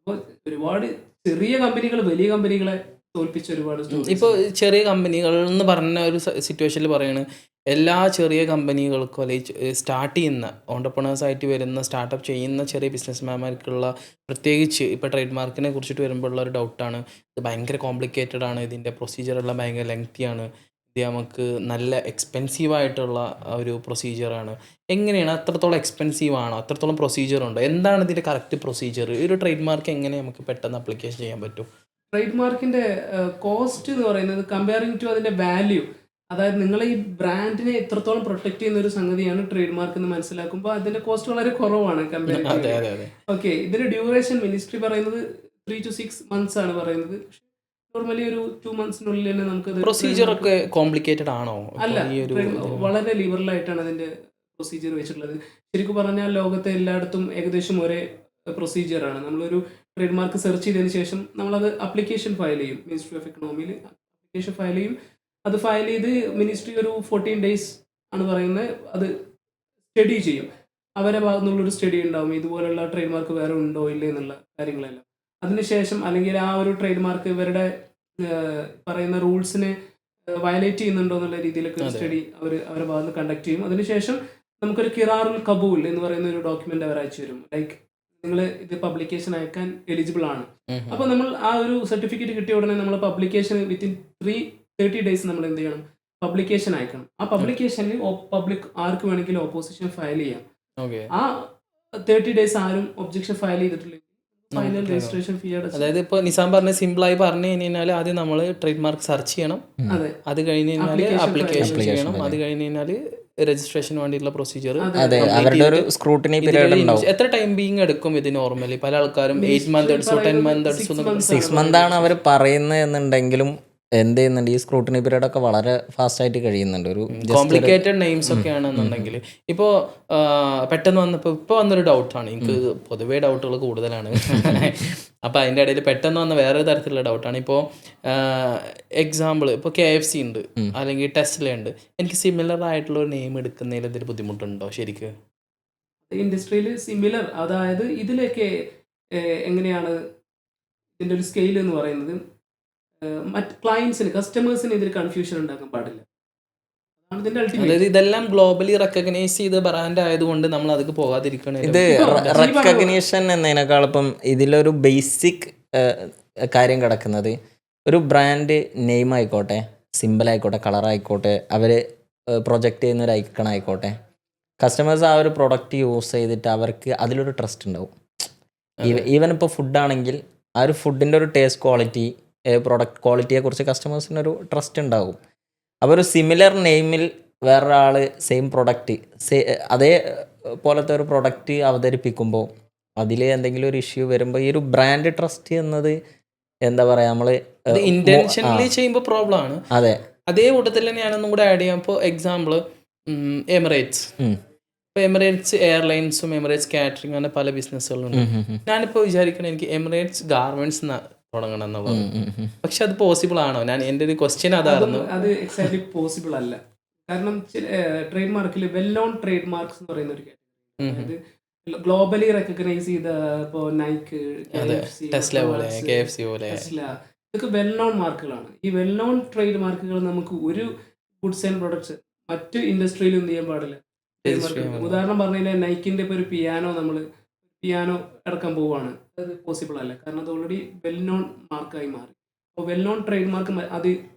അപ്പോൾ ഒരുപാട് ചെറിയ കമ്പനികൾ വലിയ കമ്പനികളെ തോൽപ്പിച്ച ഒരുപാട്. ഇപ്പോൾ ചെറിയ കമ്പനികൾ എന്ന് പറഞ്ഞ ഒരു സിറ്റുവേഷനിൽ പറയുകയാണ്, എല്ലാ ചെറിയ കമ്പനികൾക്കും അല്ലെങ്കിൽ സ്റ്റാർട്ട് ചെയ്യുന്ന ഓണ്ടർപ്രണേഴ്സായിട്ട് വരുന്ന സ്റ്റാർട്ടപ്പ് ചെയ്യുന്ന ചെറിയ ബിസിനസ്മാൻമാർക്കുള്ള, പ്രത്യേകിച്ച് ഇപ്പോൾ ട്രേഡ് മാർക്കിനെ കുറിച്ചിട്ട് വരുമ്പോഴുള്ള ഒരു ഡൗട്ടാണ്, ഇത് ഭയങ്കര കോംപ്ലിക്കേറ്റഡ് ആണ്, ഇതിൻ്റെ പ്രൊസീജിയറെല്ലാം ഭയങ്കര ലെങ്തിയാണ്, ഇത് നമുക്ക് നല്ല എക്സ്പെൻസീവായിട്ടുള്ള ഒരു പ്രൊസീജിയറാണ്. എങ്ങനെയാണ്, അത്രത്തോളം എക്സ്പെൻസീവ് ആണോ, അത്രത്തോളം പ്രൊസീജിയർ ഉണ്ടോ, എന്താണ് ഇതിൻ്റെ കറക്റ്റ് പ്രൊസീജിയർ? ഈ ഒരു ട്രേഡ് മാർക്ക് എങ്ങനെ നമുക്ക് പെട്ടെന്ന് അപ്ലിക്കേഷൻ ചെയ്യാൻ പറ്റും? ട്രേഡ് മാർക്കിൻ്റെ കോസ്റ്റ് എന്ന് പറയുന്നത് കമ്പയറിങ് ടു അതിൻ്റെ വാല്യൂ, അതായത് നിങ്ങൾ ഈ ബ്രാൻഡിനെ എത്രത്തോളം പ്രൊട്ടക്ട് ചെയ്യുന്ന ഒരു സംഗതിയാണ് ട്രേഡ് മാർക്ക് എന്ന് മനസ്സിലാക്കുമ്പോൾ അതിന്റെ കോസ്റ്റ് വളരെ കുറവാണ് കമ്പയർ. ഓക്കെ, ഇതിന്റെ ഡ്യൂറേഷൻ മിനിസ്ട്രി പറയുന്നത് 3 to 6 months ആണ് പറയുന്നത്. നോർമലി ഒരു 2 monthsനുള്ളിൽ തന്നെ നമുക്ക്. പ്രൊസീജിയർ ഒക്കെ കോംപ്ലിക്കേറ്റഡ് ആണോ? അല്ല, വളരെ ലിബറൽ ആയിട്ടാണ് അതിന്റെ പ്രൊസീജിയർ വെച്ചിട്ടുള്ളത്. ശരിക്കും പറഞ്ഞാൽ ലോകത്തെ എല്ലായിടത്തും ഏകദേശം ഒരേ പ്രൊസീജിയറാണ്. നമ്മളൊരു ട്രേഡ് മാർക്ക് സെർച്ച് ചെയ്തതിന് ശേഷം നമ്മളത് അപ്ലിക്കേഷൻ ഫയൽ ചെയ്യും. മിനിസ്ട്രി ഓഫ് എക്കണോമിയിൽ അപ്ലിക്കേഷൻ ഫയൽ ചെയ്യും. അത് ഫയൽ ചെയ്ത് മിനിസ്ട്രി ഒരു 14 ഡേയ്സ് ആണ് പറയുന്നത്. അത് സ്റ്റഡി ചെയ്യും. അവരെ ഭാഗത്തു നിന്നുള്ളൊരു സ്റ്റഡി ഉണ്ടാവും, ഇതുപോലുള്ള ട്രേഡ് മാർക്ക് വേറെ ഉണ്ടോ ഇല്ലേ എന്നുള്ള കാര്യങ്ങളെല്ലാം. അതിനുശേഷം അല്ലെങ്കിൽ ആ ഒരു ട്രേഡ് മാർക്ക് ഇവരുടെ പറയുന്ന റൂൾസിനെ വയലേറ്റ് ചെയ്യുന്നുണ്ടോ എന്നുള്ള രീതിയിലൊക്കെ ഒരു സ്റ്റഡി അവരുടെ ഭാഗത്ത് നിന്ന് കണ്ടക്ട് ചെയ്യും. അതിനുശേഷം നമുക്കൊരു കിറാറുൽ കബൂൽ എന്ന് പറയുന്ന ഒരു ഡോക്യുമെന്റ് അവർ അയച്ചു തരും. ലൈക്ക് നിങ്ങൾ ഇത് പബ്ലിക്കേഷൻ അയക്കാൻ എലിജിബിൾ ആണ്. അപ്പോൾ നമ്മൾ ആ ഒരു സർട്ടിഫിക്കറ്റ് കിട്ടിയ ഉടനെ നമ്മൾ പബ്ലിക്കേഷൻ വിത്തിൻ 30 ഡേയ്സ് നമ്മൾ എന്ത് ചെയ്യണം, പബ്ലിക്കേഷൻ അയക്കണം. ആ പബ്ലിക്കേഷനിൽ പബ്ലിക് ആർക്ക് വേണമെങ്കിലും ഓപ്പോസിഷൻ ഫയൽ ചെയ്യാം. ആ 30 ഡേയ്സ് ആരും ഒബ്ജക്ഷൻ ഫയൽ ചെയ്തിട്ടില്ലെങ്കിൽ ഫൈനൽ രജിസ്ട്രേഷൻ ഫീ അടച്ച്. അതായത് ഇപ്പോൾ നിസാം പറഞ്ഞ സിമ്പിളായി പറഞ്ഞു കഴിഞ്ഞാൽ ആദ്യം നമ്മൾ ട്രേഡ് മാർക്ക് സെർച്ച് ചെയ്യണം, അതെ, അത് കഴിഞ്ഞ് കഴിഞ്ഞാൽ Application ആപ്ലിക്കേഷൻ file ചെയ്യണം, അത് കഴിഞ്ഞ് കഴിഞ്ഞാൽ രജിസ്ട്രേഷൻ വേണ്ടിയിട്ടുള്ള പ്രൊസീജിയർ. അതെ, അവരുടെ ഒരു സ്ക്രൂട്ടിനി പീരീഡ് ഉണ്ടാവും. എത്ര ടൈം ബീങ് എടുക്കും ഇത് നോർമലി? പല ആൾക്കാരും 8 months എടുത്തു, 10 months എടുത്തു. 6 months ആണ് അവർ പറയുന്നത് എന്നുണ്ടെങ്കിലും എന്ത് ചെയ്യുന്നുണ്ട്, ഈ സ്ക്രൂട്ടിനി പീരീഡ് ഒക്കെ വളരെ ഫാസ്റ്റ് ആയിട്ട് കഴിയുന്നുണ്ട്. ഒരു കോംപ്ലിക്കേറ്റഡ് നെയിംസ് ഒക്കെ ആണെന്നുണ്ടെങ്കിൽ ഇപ്പോൾ പെട്ടെന്ന് വന്നപ്പോൾ ഇപ്പോൾ വന്നൊരു ഡൗട്ടാണ് എനിക്ക്. പൊതുവേ ഡൗട്ടുകൾ കൂടുതലാണ്. അപ്പോൾ അതിൻ്റെ ഇടയിൽ പെട്ടെന്ന് വന്ന വേറെ തരത്തിലുള്ള ഡൗട്ടാണ്. ഇപ്പോൾ എക്സാമ്പിൾ ഇപ്പോൾ KFC ഉണ്ട്, അല്ലെങ്കിൽ ടെസ്ല ഉണ്ട്. എനിക്ക് സിമിലർ ആയിട്ടുള്ള ഒരു നെയിം എടുക്കുന്നതിൽ എന്തെങ്കിലും ബുദ്ധിമുട്ടുണ്ടോ ശരിക്കും? ഇൻഡസ്ട്രിയിൽ സിമിലർ, അതായത് ഇതിലൊക്കെ എങ്ങനെയാണ് ഇതിൻ്റെ ഒരു സ്കെയിൽ എന്ന് പറയുന്നത്, മറ്റ് ക്ലയൻസിന് കസ്റ്റമേഴ്സിന് ഇതിൽ കൺഫ്യൂഷൻ ഉണ്ടാക്കാൻ പാടില്ല. അതാണ് ഇതിൻ്റെ അൾട്ടിമേറ്റ്. അതായത് ഇതെല്ലാം ഗ്ലോബലി റെക്കഗ്നൈസ് ചെയ്ത ബ്രാൻഡ് ആയതുകൊണ്ട് നമ്മൾ അതൊക്കെ പോകാതിരിക്കണേ. ഇത് റെക്കഗ്നീഷൻ എന്നതിനേക്കാൾ ഇപ്പം ഇതിലൊരു ബേസിക് കാര്യം കിടക്കുന്നത് ഒരു ബ്രാൻഡ് നെയിം ആയിക്കോട്ടെ, സിമ്പിൾ ആയിക്കോട്ടെ, കളർ ആയിക്കോട്ടെ, അവർ പ്രൊജക്റ്റ് ചെയ്യുന്ന ഒരു ഐക്കൺ ആയിക്കോട്ടെ, കസ്റ്റമേഴ്സ് ആ ഒരു പ്രൊഡക്റ്റ് യൂസ് ചെയ്തിട്ട് അവർക്ക് അതിലൊരു ട്രസ്റ്റ് ഉണ്ടാവും. ഈവൻ ഇപ്പോൾ ഫുഡാണെങ്കിൽ ആ ഒരു ഫുഡിൻ്റെ ഒരു ടേസ്റ്റ് ക്വാളിറ്റി, പ്രൊഡക്റ്റ് ക്വാളിറ്റിയെക്കുറിച്ച് കസ്റ്റമേഴ്സിനൊരു ട്രസ്റ്റ് ഉണ്ടാകും. അപ്പോൾ ഒരു സിമിലർ നെയിമിൽ വേറൊരാൾ സെയിം പ്രൊഡക്റ്റ് അതേ പോലത്തെ ഒരു പ്രൊഡക്റ്റ് അവതരിപ്പിക്കുമ്പോൾ അതിൽ എന്തെങ്കിലും ഒരു ഇഷ്യൂ വരുമ്പോൾ ഈ ഒരു ബ്രാൻഡ് ട്രസ്റ്റ് എന്നത് എന്താ പറയുക, നമ്മൾ ഇന്റൻഷനലി ചെയ്യുമ്പോൾ പ്രോബ്ലം ആണ്. അതെ, അതേ കൂട്ടത്തിൽ തന്നെ ഞാനൊന്നും കൂടെ ആഡ് ചെയ്യാം. ഇപ്പോൾ എക്സാമ്പിൾ എമിറേറ്റ്സ്. ഇപ്പോൾ എമിറേറ്റ്സ് എയർലൈൻസും എമിറേറ്റ്സ് കാറ്ററിംഗ് അങ്ങനെ പല ബിസിനസ്സുകളുണ്ട്. ഞാനിപ്പോൾ വിചാരിക്കണം എനിക്ക് എമിറേറ്റ്സ് ഗാർമെന്റ്സ് തുടങ്ങണം എന്നുള്ളത്. പക്ഷെ അത് പോസിബിൾ ആണോ? എൻ്റെ ഒരു ക്വസ്റ്റ്യൻ അതായിരുന്നു. അത് എക്സാക്ട്ലി പോസിബിൾ അല്ല. കാരണം ട്രേഡ് മാർക്കിൽ വെൽ നോൺ ട്രേഡ് മാർക്സ് എന്ന് പറയുന്ന ഒരു കാറ്റഗറി, അതായത് ഗ്ലോബലി റെക്കഗ്നൈസ് ചെയ്ത ഇപ്പോൾ നൈക്ക്, ടെസ്ല പോലെ, KFC പോലെ, ഇതൊക്കെ വെൽ നോൺ മാർക്കുകളാണ്. ഈ വെൽ നോൺ ട്രേഡ് മാർക്കുകൾ നമുക്ക് ഒരു ഗുഡ്സ് ആൻഡ് പ്രൊഡക്ട്സ് മറ്റ് ഇൻഡസ്ട്രിയിലും എന്ത് ചെയ്യാൻ പാടില്ല. ഉദാഹരണം പറഞ്ഞു കഴിഞ്ഞാൽ നൈക്കിന്റെ ഇപ്പോൾ ഒരു പിയാനോ ഇറക്കാൻ പോവുകയാണ്, അത് പോസിബിൾ അല്ല. കാരണം അത് ഓൾറെഡി വെൽ നോൺ മാർക്കായി മാറി. അപ്പോൾ വെൽ നോൺ ട്രേഡ് മാർക്ക് അത്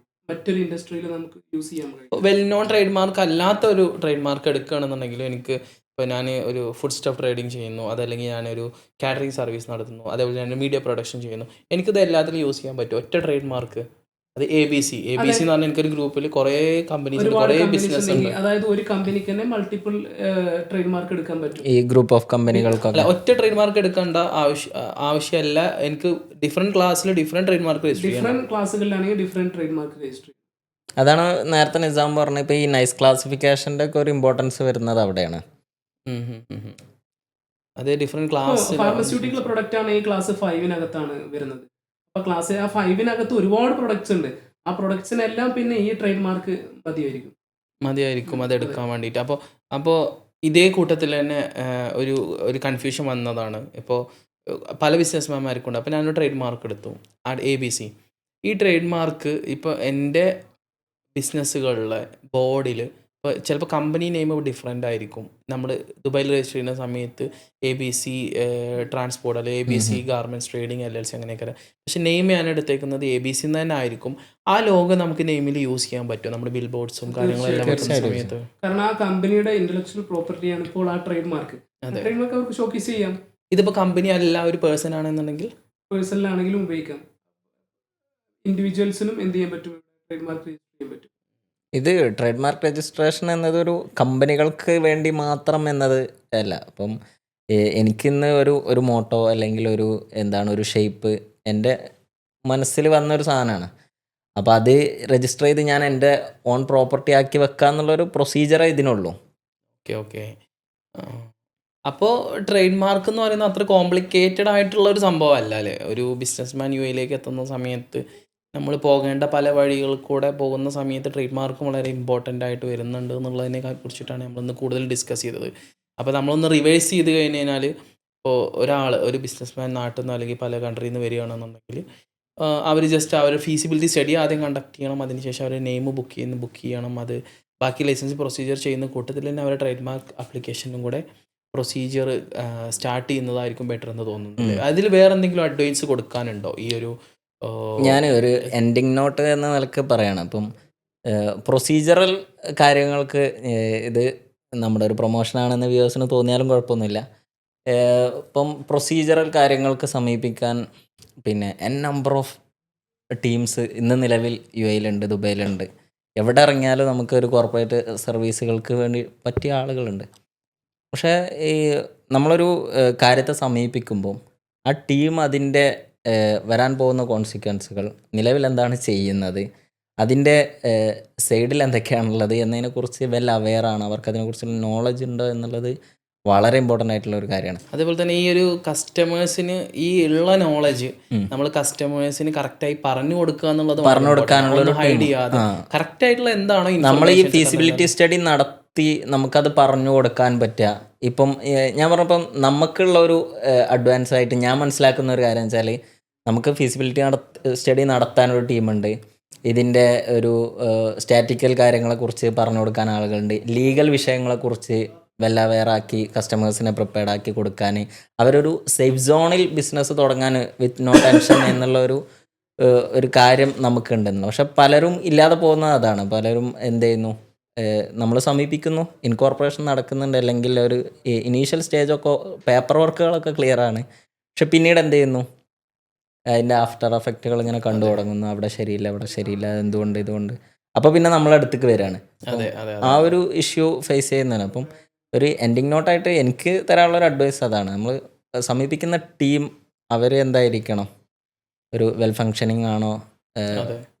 മറ്റൊരു ഇൻഡസ്ട്രിയിൽ നമുക്ക് യൂസ് ചെയ്യാൻ കഴിയും. വെൽ നോൺ ട്രേഡ് മാർക്ക് അല്ലാത്ത ഒരു ട്രേഡ് മാർക്ക് എടുക്കുകയാണെന്നുണ്ടെങ്കിൽ എനിക്ക് ഇപ്പോൾ ഞാൻ ഒരു ഫുഡ് സ്റ്റഫ് ട്രേഡിങ് ചെയ്യുന്നു, അതല്ലെങ്കിൽ ഞാനൊരു കാറ്ററിംഗ് സർവീസ് നടത്തുന്നു, അതേപോലെ ഞാൻ മീഡിയ പ്രൊഡക്ഷൻ ചെയ്യുന്നു, എനിക്കിത് എല്ലാത്തിലും യൂസ് ചെയ്യാൻ പറ്റും ഒറ്റ ട്രേഡ് മാർക്ക്. അത് ABC എന്ന് പറഞ്ഞാൽ എനിക്കൊരു ഗ്രൂപ്പിൽ കുറേ കമ്പനീസ്, കുറേ ബിസിനസ് ഉണ്ട്. അതായത് ഒരു കമ്പനിക്ക് തന്നെ മൾട്ടിപ്പിൾ ട്രേഡ് മാർക്ക് എടുക്കാൻ പറ്റും. ഈ ഗ്രൂപ്പ് ഓഫ് കമ്പനികൾക്കൊക്കെ ഒറ്റ ട്രേഡ് മാർക്ക് എടുക്കേണ്ട ആവശ്യമല്ല. എനിക്ക് ഡിഫറെന്റ് ക്ലാസ്സിൽ ഡിഫറെന്റ് ട്രേഡ് മാർക്ക് രജിസ്റ്റർ ചെയ്യാം. ഡിഫറെന്റ് ക്ലാസ്സുകളിലാണെങ്കിൽ ഡിഫറെന്റ് ട്രേഡ് മാർക്ക് രജിസ്റ്റർ. അതാണ് നേരത്തെ നിസാം പറഞ്ഞത്. ഇപ്പോൾ ഈ നൈസ് ക്ലാസിഫിക്കേഷൻ്റെ ഒക്കെ ഒരു ഇമ്പോർട്ടൻസ് വരുന്നത് അവിടെയാണ്. അത് ഡിഫറെന്റ് ക്ലാസ്. ഫാർമസ്യൂട്ടിക്കൽ പ്രൊഡക്റ്റ് ആണ് ഈ ക്ലാസ് 5-നകത്താണ് വരുന്നത്. അപ്പോൾ ക്ലാസ് ആ 5-നകത്ത് ഒരുപാട് പ്രൊഡക്ട്സ് ഉണ്ട്. ആ പ്രൊഡക്ട്സിനെല്ലാം പിന്നെ ഈ ട്രേഡ് മാർക്ക് മതിയായിരിക്കും അത് എടുക്കാൻ വേണ്ടിയിട്ട്. അപ്പോൾ ഇതേ കൂട്ടത്തിൽ തന്നെ ഒരു കൺഫ്യൂഷൻ വന്നതാണ്. ഇപ്പോൾ പല ബിസിനസ്മാൻമാർക്കുണ്ട്. അപ്പോൾ ഞാനൊരു ട്രേഡ് മാർക്ക് എടുത്തു, ABC. ഈ ട്രേഡ് മാർക്ക് ഇപ്പോൾ എൻ്റെ ബിസിനസ്സുകളിലെ ബോർഡിൽ ഇപ്പോൾ ചിലപ്പോൾ കമ്പനി നെയിം ഡിഫറെൻ്റ് ആയിരിക്കും. നമ്മൾ ദുബായിൽ രജിസ്റ്റർ ചെയ്യുന്ന സമയത്ത് ABC ട്രാൻസ്പോർട്ട് അല്ലെങ്കിൽ ABC ഗാർമെൻറ്റ്സ് ട്രേഡിംഗ് LLC അങ്ങനെയൊക്കെ. പക്ഷെ നെയിം ഞാൻ എടുത്തേക്കുന്നത് ABC തന്നെ ആയിരിക്കും. ആ ലോഗോ നമുക്ക് നെയിമിൽ യൂസ് ചെയ്യാൻ പറ്റും നമ്മുടെ ബിൽ ബോർഡ്സും കാര്യങ്ങളെല്ലാം വെക്കുന്ന സമയത്ത്. കാരണം ആ കമ്പനിയുടെ ഇന്റലക്ച്വൽ പ്രോപ്പർട്ടിയാണ് ഇപ്പോൾ ആ ട്രേഡ് മാർക്ക്. ട്രേഡ് മാർക്ക് അവർക്ക് ഷോക്കേസ് ചെയ്യാം. ഇതിപ്പോൾ കമ്പനി അല്ല, ഒരു പേഴ്സൺ ആണെന്നുണ്ടെങ്കിൽ പേഴ്സണലാണെങ്കിലും ഉപയോഗിക്കാം. ഇൻഡിവിജ്വൽസിനും എന്ത് ചെയ്യാൻ പറ്റും, ട്രേഡ് മാർക്ക് രജിസ്റ്റർ ചെയ്യാൻ പറ്റും. ഇത് ട്രേഡ് മാർക്ക് രജിസ്ട്രേഷൻ എന്നതൊരു കമ്പനികൾക്ക് വേണ്ടി മാത്രം എന്നത് അല്ല. അപ്പം എനിക്കിന്ന് ഒരു മോട്ടോ അല്ലെങ്കിൽ ഒരു ഷേപ്പ് എൻ്റെ മനസ്സിൽ വന്നൊരു സാധനമാണ്. അപ്പോൾ അത് രജിസ്റ്റർ ചെയ്ത് ഞാൻ എൻ്റെ ഓൺ പ്രോപ്പർട്ടി ആക്കി വെക്കുക എന്നുള്ളൊരു പ്രൊസീജിയറേ ഇതിനുള്ളൂ. Okay okay. അപ്പോൾ ട്രേഡ് മാർക്ക് എന്ന് പറയുന്നത് അത്ര കോംപ്ലിക്കേറ്റഡ് ആയിട്ടുള്ള ഒരു സംഭവം അല്ല അല്ലേ? ഒരു ബിസിനസ്മാൻ യു എയിലേക്ക് എത്തുന്ന സമയത്ത് നമ്മൾ പോകേണ്ട പല വഴികൾ കൂടെ പോകുന്ന സമയത്ത് ട്രേഡ് മാർക്കും വളരെ ഇമ്പോർട്ടൻ്റ് ആയിട്ട് വരുന്നുണ്ട് എന്നുള്ളതിനെ കുറിച്ചിട്ടാണ് നമ്മളിന്ന് കൂടുതൽ ഡിസ്കസ് ചെയ്തത്. അപ്പോൾ നമ്മളൊന്ന് റിവേഴ്സ് ചെയ്ത് കഴിഞ്ഞ് കഴിഞ്ഞാൽ, ഇപ്പോൾ ഒരു ബിസിനസ്മാൻ നാട്ടിൽ നിന്ന് അല്ലെങ്കിൽ പല കൺട്രിയിൽ നിന്ന് വരികയാണെന്നുണ്ടെങ്കിൽ അവർ ജസ്റ്റ് അവർ ഫീസിബിലിറ്റി സ്റ്റഡി ആദ്യം കണ്ടക്ട് ചെയ്യണം. അതിനുശേഷം അവർ നെയിം ബുക്ക് ചെയ്യണം. അത് ബാക്കി ലൈസൻസ് പ്രൊസീജിയർ ചെയ്യുന്ന കൂട്ടത്തിൽ തന്നെ അവരുടെ ട്രേഡ് മാർക്ക് ആപ്ലിക്കേഷനും കൂടെ പ്രൊസീജിയർ സ്റ്റാർട്ട് ചെയ്യുന്നതായിരിക്കും ബെറ്റർ എന്ന് തോന്നുന്നു. അതിൽ വേറെ എന്തെങ്കിലും അഡ്വൈസ് കൊടുക്കാനുണ്ടോ ഈ ഒരു ഞാൻ ഒരു എൻഡിങ് നോട്ട് എന്ന നിലക്ക് പറയണം. ഇപ്പം പ്രൊസീജറൽ കാര്യങ്ങൾക്ക് ഇത് നമ്മുടെ ഒരു പ്രൊമോഷനാണെന്ന് വ്യൂവേഴ്സിന് തോന്നിയാലും കുഴപ്പമൊന്നുമില്ല. ഇപ്പം പ്രൊസീജറൽ കാര്യങ്ങൾക്ക് സമീപിക്കാൻ പിന്നെ നമ്പർ ഓഫ് ടീംസ് ഇന്ന് നിലവിൽ യു എയിലുണ്ട്, ദുബൈയിലുണ്ട്. എവിടെ ഇറങ്ങിയാലും നമുക്ക് ഒരു കോർപ്പറേറ്റ് സർവീസുകൾക്ക് വേണ്ടി പറ്റിയ ആളുകളുണ്ട്. പക്ഷേ ഈ നമ്മളൊരു കാര്യത്തെ സമീപിക്കുമ്പോൾ ആ ടീം അതിൻ്റെ വരാൻ പോകുന്ന കോൺസിക്വൻസുകൾ, നിലവിൽ എന്താണ് ചെയ്യുന്നത്, അതിൻ്റെ സൈഡിൽ എന്തൊക്കെയാണുള്ളത് എന്നതിനെക്കുറിച്ച് വെൽ അവെയറാണ്, അവർക്ക് അതിനെക്കുറിച്ചുള്ള നോളജ് ഉണ്ടോ എന്നുള്ളത് വളരെ ഇമ്പോർട്ടൻ്റ് ആയിട്ടുള്ള ഒരു കാര്യമാണ്. അതേപോലെ തന്നെ ഈ ഒരു കസ്റ്റമേഴ്സിന് ഈ ഉള്ള നോളജ് നമ്മൾ കസ്റ്റമേഴ്സിന് കറക്റ്റായി പറഞ്ഞു കൊടുക്കുക എന്നുള്ളത് പറഞ്ഞു കൊടുക്കാനുള്ള ഒരു ഹൈഡ് ചെയ്യാതെ കറക്റ്റ് ആയിട്ടുള്ള എന്താണോ നമ്മൾ ഈ ഫീസിബിലിറ്റി സ്റ്റഡി നടത്തി നമുക്കത് പറഞ്ഞു കൊടുക്കാൻ പറ്റുക. ഇപ്പം ഞാൻ പറഞ്ഞപ്പം നമുക്കുള്ള ഒരു അഡ്വാൻസ് ആയിട്ട് ഞാൻ മനസ്സിലാക്കുന്ന ഒരു കാര്യം വെച്ചാൽ, നമുക്ക് ഫീസിബിലിറ്റി സ്റ്റഡി നടത്താനൊരു ടീമുണ്ട്, ഇതിൻ്റെ ഒരു സ്റ്റാറ്റിക്കൽ കാര്യങ്ങളെക്കുറിച്ച് പറഞ്ഞു കൊടുക്കാൻ ആളുകളുണ്ട്, ലീഗൽ വിഷയങ്ങളെക്കുറിച്ച് വെൽ അവെയറാക്കി കസ്റ്റമേഴ്സിനെ പ്രിപ്പയർഡ് ആക്കി കൊടുക്കാൻ, അവരൊരു സേഫ് സോണിൽ ബിസിനസ് തുടങ്ങാൻ വിത്ത് നോ ടെൻഷൻ എന്നുള്ള ഒരു കാര്യം നമുക്കുണ്ടെന്ന്. പക്ഷെ പലരും ഇല്ലാതെ പോകുന്നത് അതാണ്. പലരും എന്ത് ചെയ്യുന്നു, നമ്മൾ സമീപിക്കുന്നു, ഇൻകോർപ്പറേഷൻ നടക്കുന്നുണ്ട്, അല്ലെങ്കിൽ ഒരു ഇനീഷ്യൽ സ്റ്റേജൊക്കെ പേപ്പർ വർക്കുകളൊക്കെ ക്ലിയറാണ്, പക്ഷെ പിന്നീട് എന്ത് ചെയ്യുന്നു, അതിൻ്റെ ആഫ്റ്റർ എഫക്റ്റുകൾ ഇങ്ങനെ കണ്ടു തുടങ്ങുന്നു. അവിടെ ശരിയില്ല, അവിടെ ശരിയില്ല, എന്തുകൊണ്ട്, ഇതുകൊണ്ട്. അപ്പോൾ പിന്നെ നമ്മളടുത്തേക്ക് വരികയാണ്. ആ ഒരു ഇഷ്യൂ ഫേസ് ചെയ്യുന്നതാണ്. അപ്പം ഒരു എൻഡിങ് നോട്ടായിട്ട് എനിക്ക് തരാനുള്ളൊരു അഡ്വൈസ് അതാണ്. നമ്മൾ സമീപിക്കുന്ന ടീം അവർ എന്തായിരിക്കണം, ഒരു വെൽ ഫങ്ഷനിങ് ആണോ,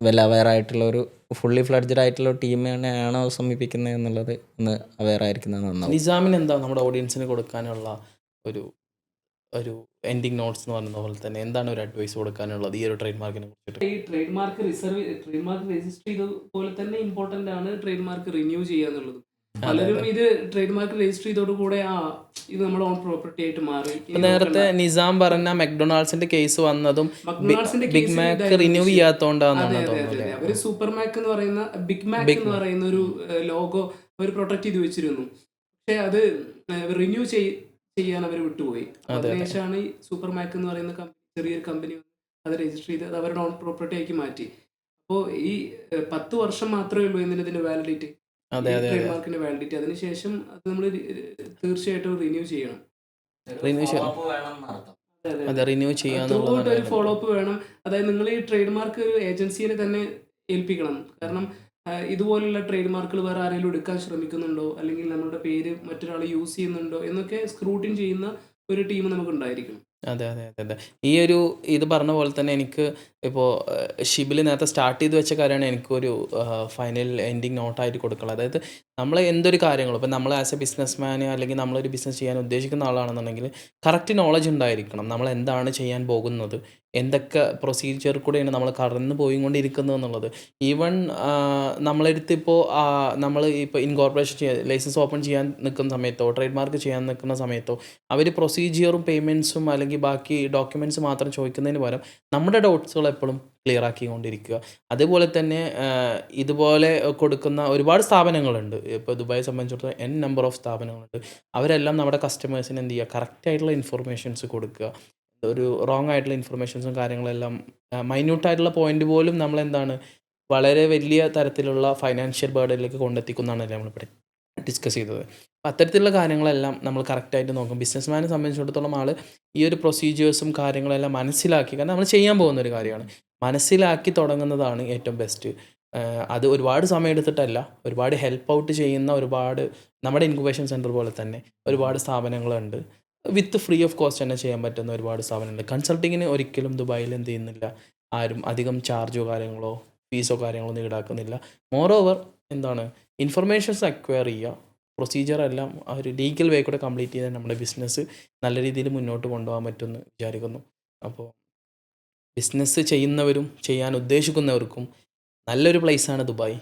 വെൽ അവെയർ ആയിട്ടുള്ള ഒരു ഫുള്ളി ഫ്ലഡ്ജഡ് ആയിട്ടുള്ള ടീമിനെയാണോ സമീപിക്കുന്നത് എന്നുള്ളത് ഒന്ന് അവെയർ ആയിരിക്കുന്നത് നന്നാവും. നിസാമിന് എന്താ നമ്മുടെ ഓഡിയൻസിന് കൊടുക്കാനുള്ള ഒരു എൻഡിങ് നോട്ട്സ് എന്ന് പറയുന്ന പോലെ തന്നെ എന്താണ് ഒരു അഡ്വൈസ് കൊടുക്കാനുള്ളത് ഈ ഒരു ട്രേഡ് മാർക്കിനെ കുറിച്ചിട്ട്? ഈ ട്രേഡ് മാർക്ക് രജിസ്റ്റർ ചെയ്ത പോലെ തന്നെ ഇമ്പോർട്ടന്റ് ആണ് ട്രേഡ് മാർക്ക് റിന്യൂ ചെയ്യുക എന്നുള്ളത്. പലരും ഇത് ട്രേഡ് മാർക്ക് രജിസ്റ്റർ ചെയ്തോടുകൂടെ ഇത് നമ്മുടെ ഓൺ പ്രോപ്പർട്ടി ആയിട്ട് മാറി. നേരത്തെ നിസാം പറഞ്ഞ മെക്ഡൊണാൾഡ്സിന്റെ കേസ് വന്നതും ബിഗ് മാക്ക് റിന്യൂ ചെയ്യാത്തോണ്ടാണെന്നാണ് തോന്നുന്നത്. അവര് സൂപ്പർ മാക്ക് എന്ന് പറയുന്ന ബിഗ് മാക്ക് എന്ന് പറയുന്ന ഒരു ലോഗോ അവർ പ്രൊട്ടക്ട് ചെയ്ത് വെച്ചിരുന്നു. പക്ഷെ അത് റിന്യൂ ചെയ്യാൻ അവർ വിട്ടുപോയി. അതിനുശേഷമാണ് ഈ സൂപ്പർ മാക്ക് എന്ന് പറയുന്ന ചെറിയൊരു കമ്പനി അത് രജിസ്റ്റർ ചെയ്ത് അത് അവരുടെ ഓൺ പ്രോപ്പർട്ടി ആക്കി മാറ്റി. അപ്പോൾ ഈ 10 വർഷം മാത്രമേ ഉള്ളൂ ഇതിന്റെ വാലിഡിറ്റി, ട്രേഡ് മാർക്കിന്റെ വാലിഡിറ്റി. അതിനുശേഷം അത് നമ്മൾ തീർച്ചയായിട്ടും റിന്യൂ ചെയ്യണം. ഒരു ഫോളോ അപ്പ് വേണം. അതായത് നിങ്ങൾ ഈ ട്രേഡ് മാർക്ക് ഒരു ഏജൻസിയെ തന്നെ ഏൽപ്പിക്കണം. കാരണം ഇതുപോലുള്ള ട്രേഡ് മാർക്കുകൾ വേറെ ആരെങ്കിലും എടുക്കാൻ ശ്രമിക്കുന്നുണ്ടോ, അല്ലെങ്കിൽ നമ്മുടെ പേര് മറ്റൊരാൾ യൂസ് ചെയ്യുന്നുണ്ടോ എന്നൊക്കെ സ്ക്രൂട്ടിൻ ചെയ്യുന്ന ഒരു ടീം നമുക്ക് ഉണ്ടായിരിക്കണം. അതെ. ഈ ഒരു ഇത് പറഞ്ഞ പോലെ തന്നെ എനിക്ക് ഇപ്പോൾ ഷിബിൽ നേരത്തെ സ്റ്റാർട്ട് ചെയ്ത് വെച്ച കാര്യമാണ് എനിക്കൊരു ഫൈനൽ എൻഡിങ് നോട്ടായിട്ട് കൊടുക്കുന്നത്. അതായത് നമ്മൾ എന്തൊരു കാര്യങ്ങളും ഇപ്പോൾ നമ്മൾ ആസ് എ ബിസിനസ്മാൻ അല്ലെങ്കിൽ നമ്മളൊരു ബിസിനസ് ചെയ്യാൻ ഉദ്ദേശിക്കുന്ന ആളാണെന്നുണ്ടെങ്കിൽ കറക്റ്റ് നോളജ് ഉണ്ടായിരിക്കണം. നമ്മൾ എന്താണ് ചെയ്യാൻ പോകുന്നത്, എന്തൊക്കെ പ്രൊസീജിയർ കൂടെയാണ് നമ്മൾ കടന്നു പോയിക്കൊണ്ടിരിക്കുന്നത് എന്നുള്ളത്. ഈവൻ നമ്മളെടുത്ത് ഇപ്പോൾ ഇൻകോർപ്പറേഷൻ ലൈസൻസ് ഓപ്പൺ ചെയ്യാൻ നിൽക്കുന്ന സമയത്തോ ട്രേഡ് മാർക്ക് ചെയ്യാൻ നിൽക്കുന്ന സമയത്തോ അവർ പ്രൊസീജിയറും പേയ്മെൻറ്റ്സും അല്ലെങ്കിൽ ബാക്കി ഡോക്യുമെൻറ്റ്സ് മാത്രം ചോദിക്കുന്നതിന് പകരം നമ്മുടെ ഡൗട്ട്സുകൾ എപ്പോഴും ക്ലിയർ ആക്കിക്കൊണ്ടിരിക്കുക. അതുപോലെ തന്നെ ഇതുപോലെ കൊടുക്കുന്ന ഒരുപാട് സ്ഥാപനങ്ങളുണ്ട്. ഇപ്പോൾ ദുബായെ സംബന്ധിച്ചിടത്തോളം നമ്പർ ഓഫ് സ്ഥാപനങ്ങളുണ്ട്. അവരെല്ലാം നമ്മുടെ കസ്റ്റമേഴ്സിന് എന്ത് ചെയ്യുക, കറക്റ്റായിട്ടുള്ള ഇൻഫർമേഷൻസ് കൊടുക്കുക. ഒരു റോങ് ആയിട്ടുള്ള ഇൻഫർമേഷൻസും കാര്യങ്ങളെല്ലാം മൈന്യൂട്ടായിട്ടുള്ള പോയിന്റ് പോലും നമ്മളെന്താണ് വളരെ വലിയ തരത്തിലുള്ള ഫൈനാൻഷ്യൽ ബേർഡനിലേക്ക് കൊണ്ടെത്തിക്കുന്നതാണ് നമ്മളിവിടെ ഡിസ്കസ് ചെയ്തത്. അപ്പോൾ അത്തരത്തിലുള്ള കാര്യങ്ങളെല്ലാം നമ്മൾ കറക്റ്റായിട്ട് നോക്കും. ബിസിനസ്മാനെ സംബന്ധിച്ചിടത്തോളം ഈ ഒരു പ്രൊസീജിയേഴ്സും കാര്യങ്ങളെല്ലാം മനസ്സിലാക്കി, കാരണം നമ്മൾ ചെയ്യാൻ പോകുന്ന ഒരു കാര്യമാണ്, മനസ്സിലാക്കി തുടങ്ങുന്നതാണ് ഏറ്റവും ബെസ്റ്റ്. അത് ഒരുപാട് സമയം എടുത്തിട്ടല്ല, ഒരുപാട് ഹെൽപ്പ് ഔട്ട് ചെയ്യുന്ന നമ്മുടെ ഇൻക്യുബേഷൻ സെൻറ്റർ പോലെ തന്നെ ഒരുപാട് സ്ഥാപനങ്ങളുണ്ട്. വിത്ത് ഫ്രീ ഓഫ് കോസ്റ്റ് തന്നെ ചെയ്യാൻ പറ്റുന്ന ഒരുപാട് സ്ഥാപനമുണ്ട്. കൺസൾട്ടിങ്ങിന് ഒരിക്കലും ദുബായിൽ എന്ത് ചെയ്യുന്നില്ല, ആരും അധികം ചാർജോ കാര്യങ്ങളോ ഫീസോ കാര്യങ്ങളോ ഒന്നും ഈടാക്കുന്നില്ല. മോർ ഓവർ ഇൻഫർമേഷൻസ് അക്വയർ ചെയ്യുക, പ്രൊസീജിയർ എല്ലാം ആ ഒരു ലീഗൽ വേ കൂടെ കംപ്ലീറ്റ് ചെയ്താൽ നമ്മുടെ ബിസിനസ് നല്ല രീതിയിൽ മുന്നോട്ട് കൊണ്ടുപോകാൻ പറ്റുമെന്ന് വിചാരിക്കുന്നു. അപ്പോൾ ബിസിനസ് ചെയ്യുന്നവരും ചെയ്യാൻ ഉദ്ദേശിക്കുന്നവർക്കും നല്ലൊരു പ്ലേസാണ് ദുബായ്.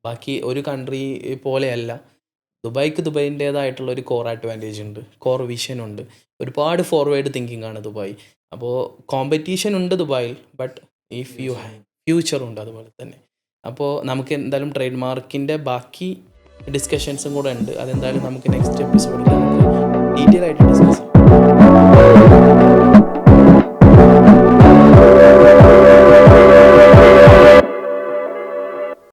ബാക്കി ഒരു കൺട്രി പോലെയല്ല. ദുബായ്ക്ക് ദുബായിൻ്റേതായിട്ടുള്ള ഒരു കോർ അഡ്വാൻറ്റേജ് ഉണ്ട്, കോർ വിഷൻ ഉണ്ട്, ഒരുപാട് ഫോർവേഡ് തിങ്കിങ് ആണ് ദുബായ്. അപ്പോൾ കോമ്പറ്റീഷൻ ഉണ്ട് ദുബായിൽ, ബട്ട് ഇഫ് യു ഫ്യൂച്ചറുണ്ട് അതുപോലെ തന്നെ. അപ്പോൾ നമുക്ക് എന്തായാലും ട്രേഡ് മാർക്കിൻ്റെ ബാക്കി ഡിസ്കഷൻസും കൂടെ ഉണ്ട്. അതെന്തായാലും നമുക്ക് നെക്സ്റ്റ് എപ്പിസോഡിൽ നമുക്ക് ഡീറ്റെയിൽ ആയിട്ട് ഡിസ്കസ് ചെയ്യാം.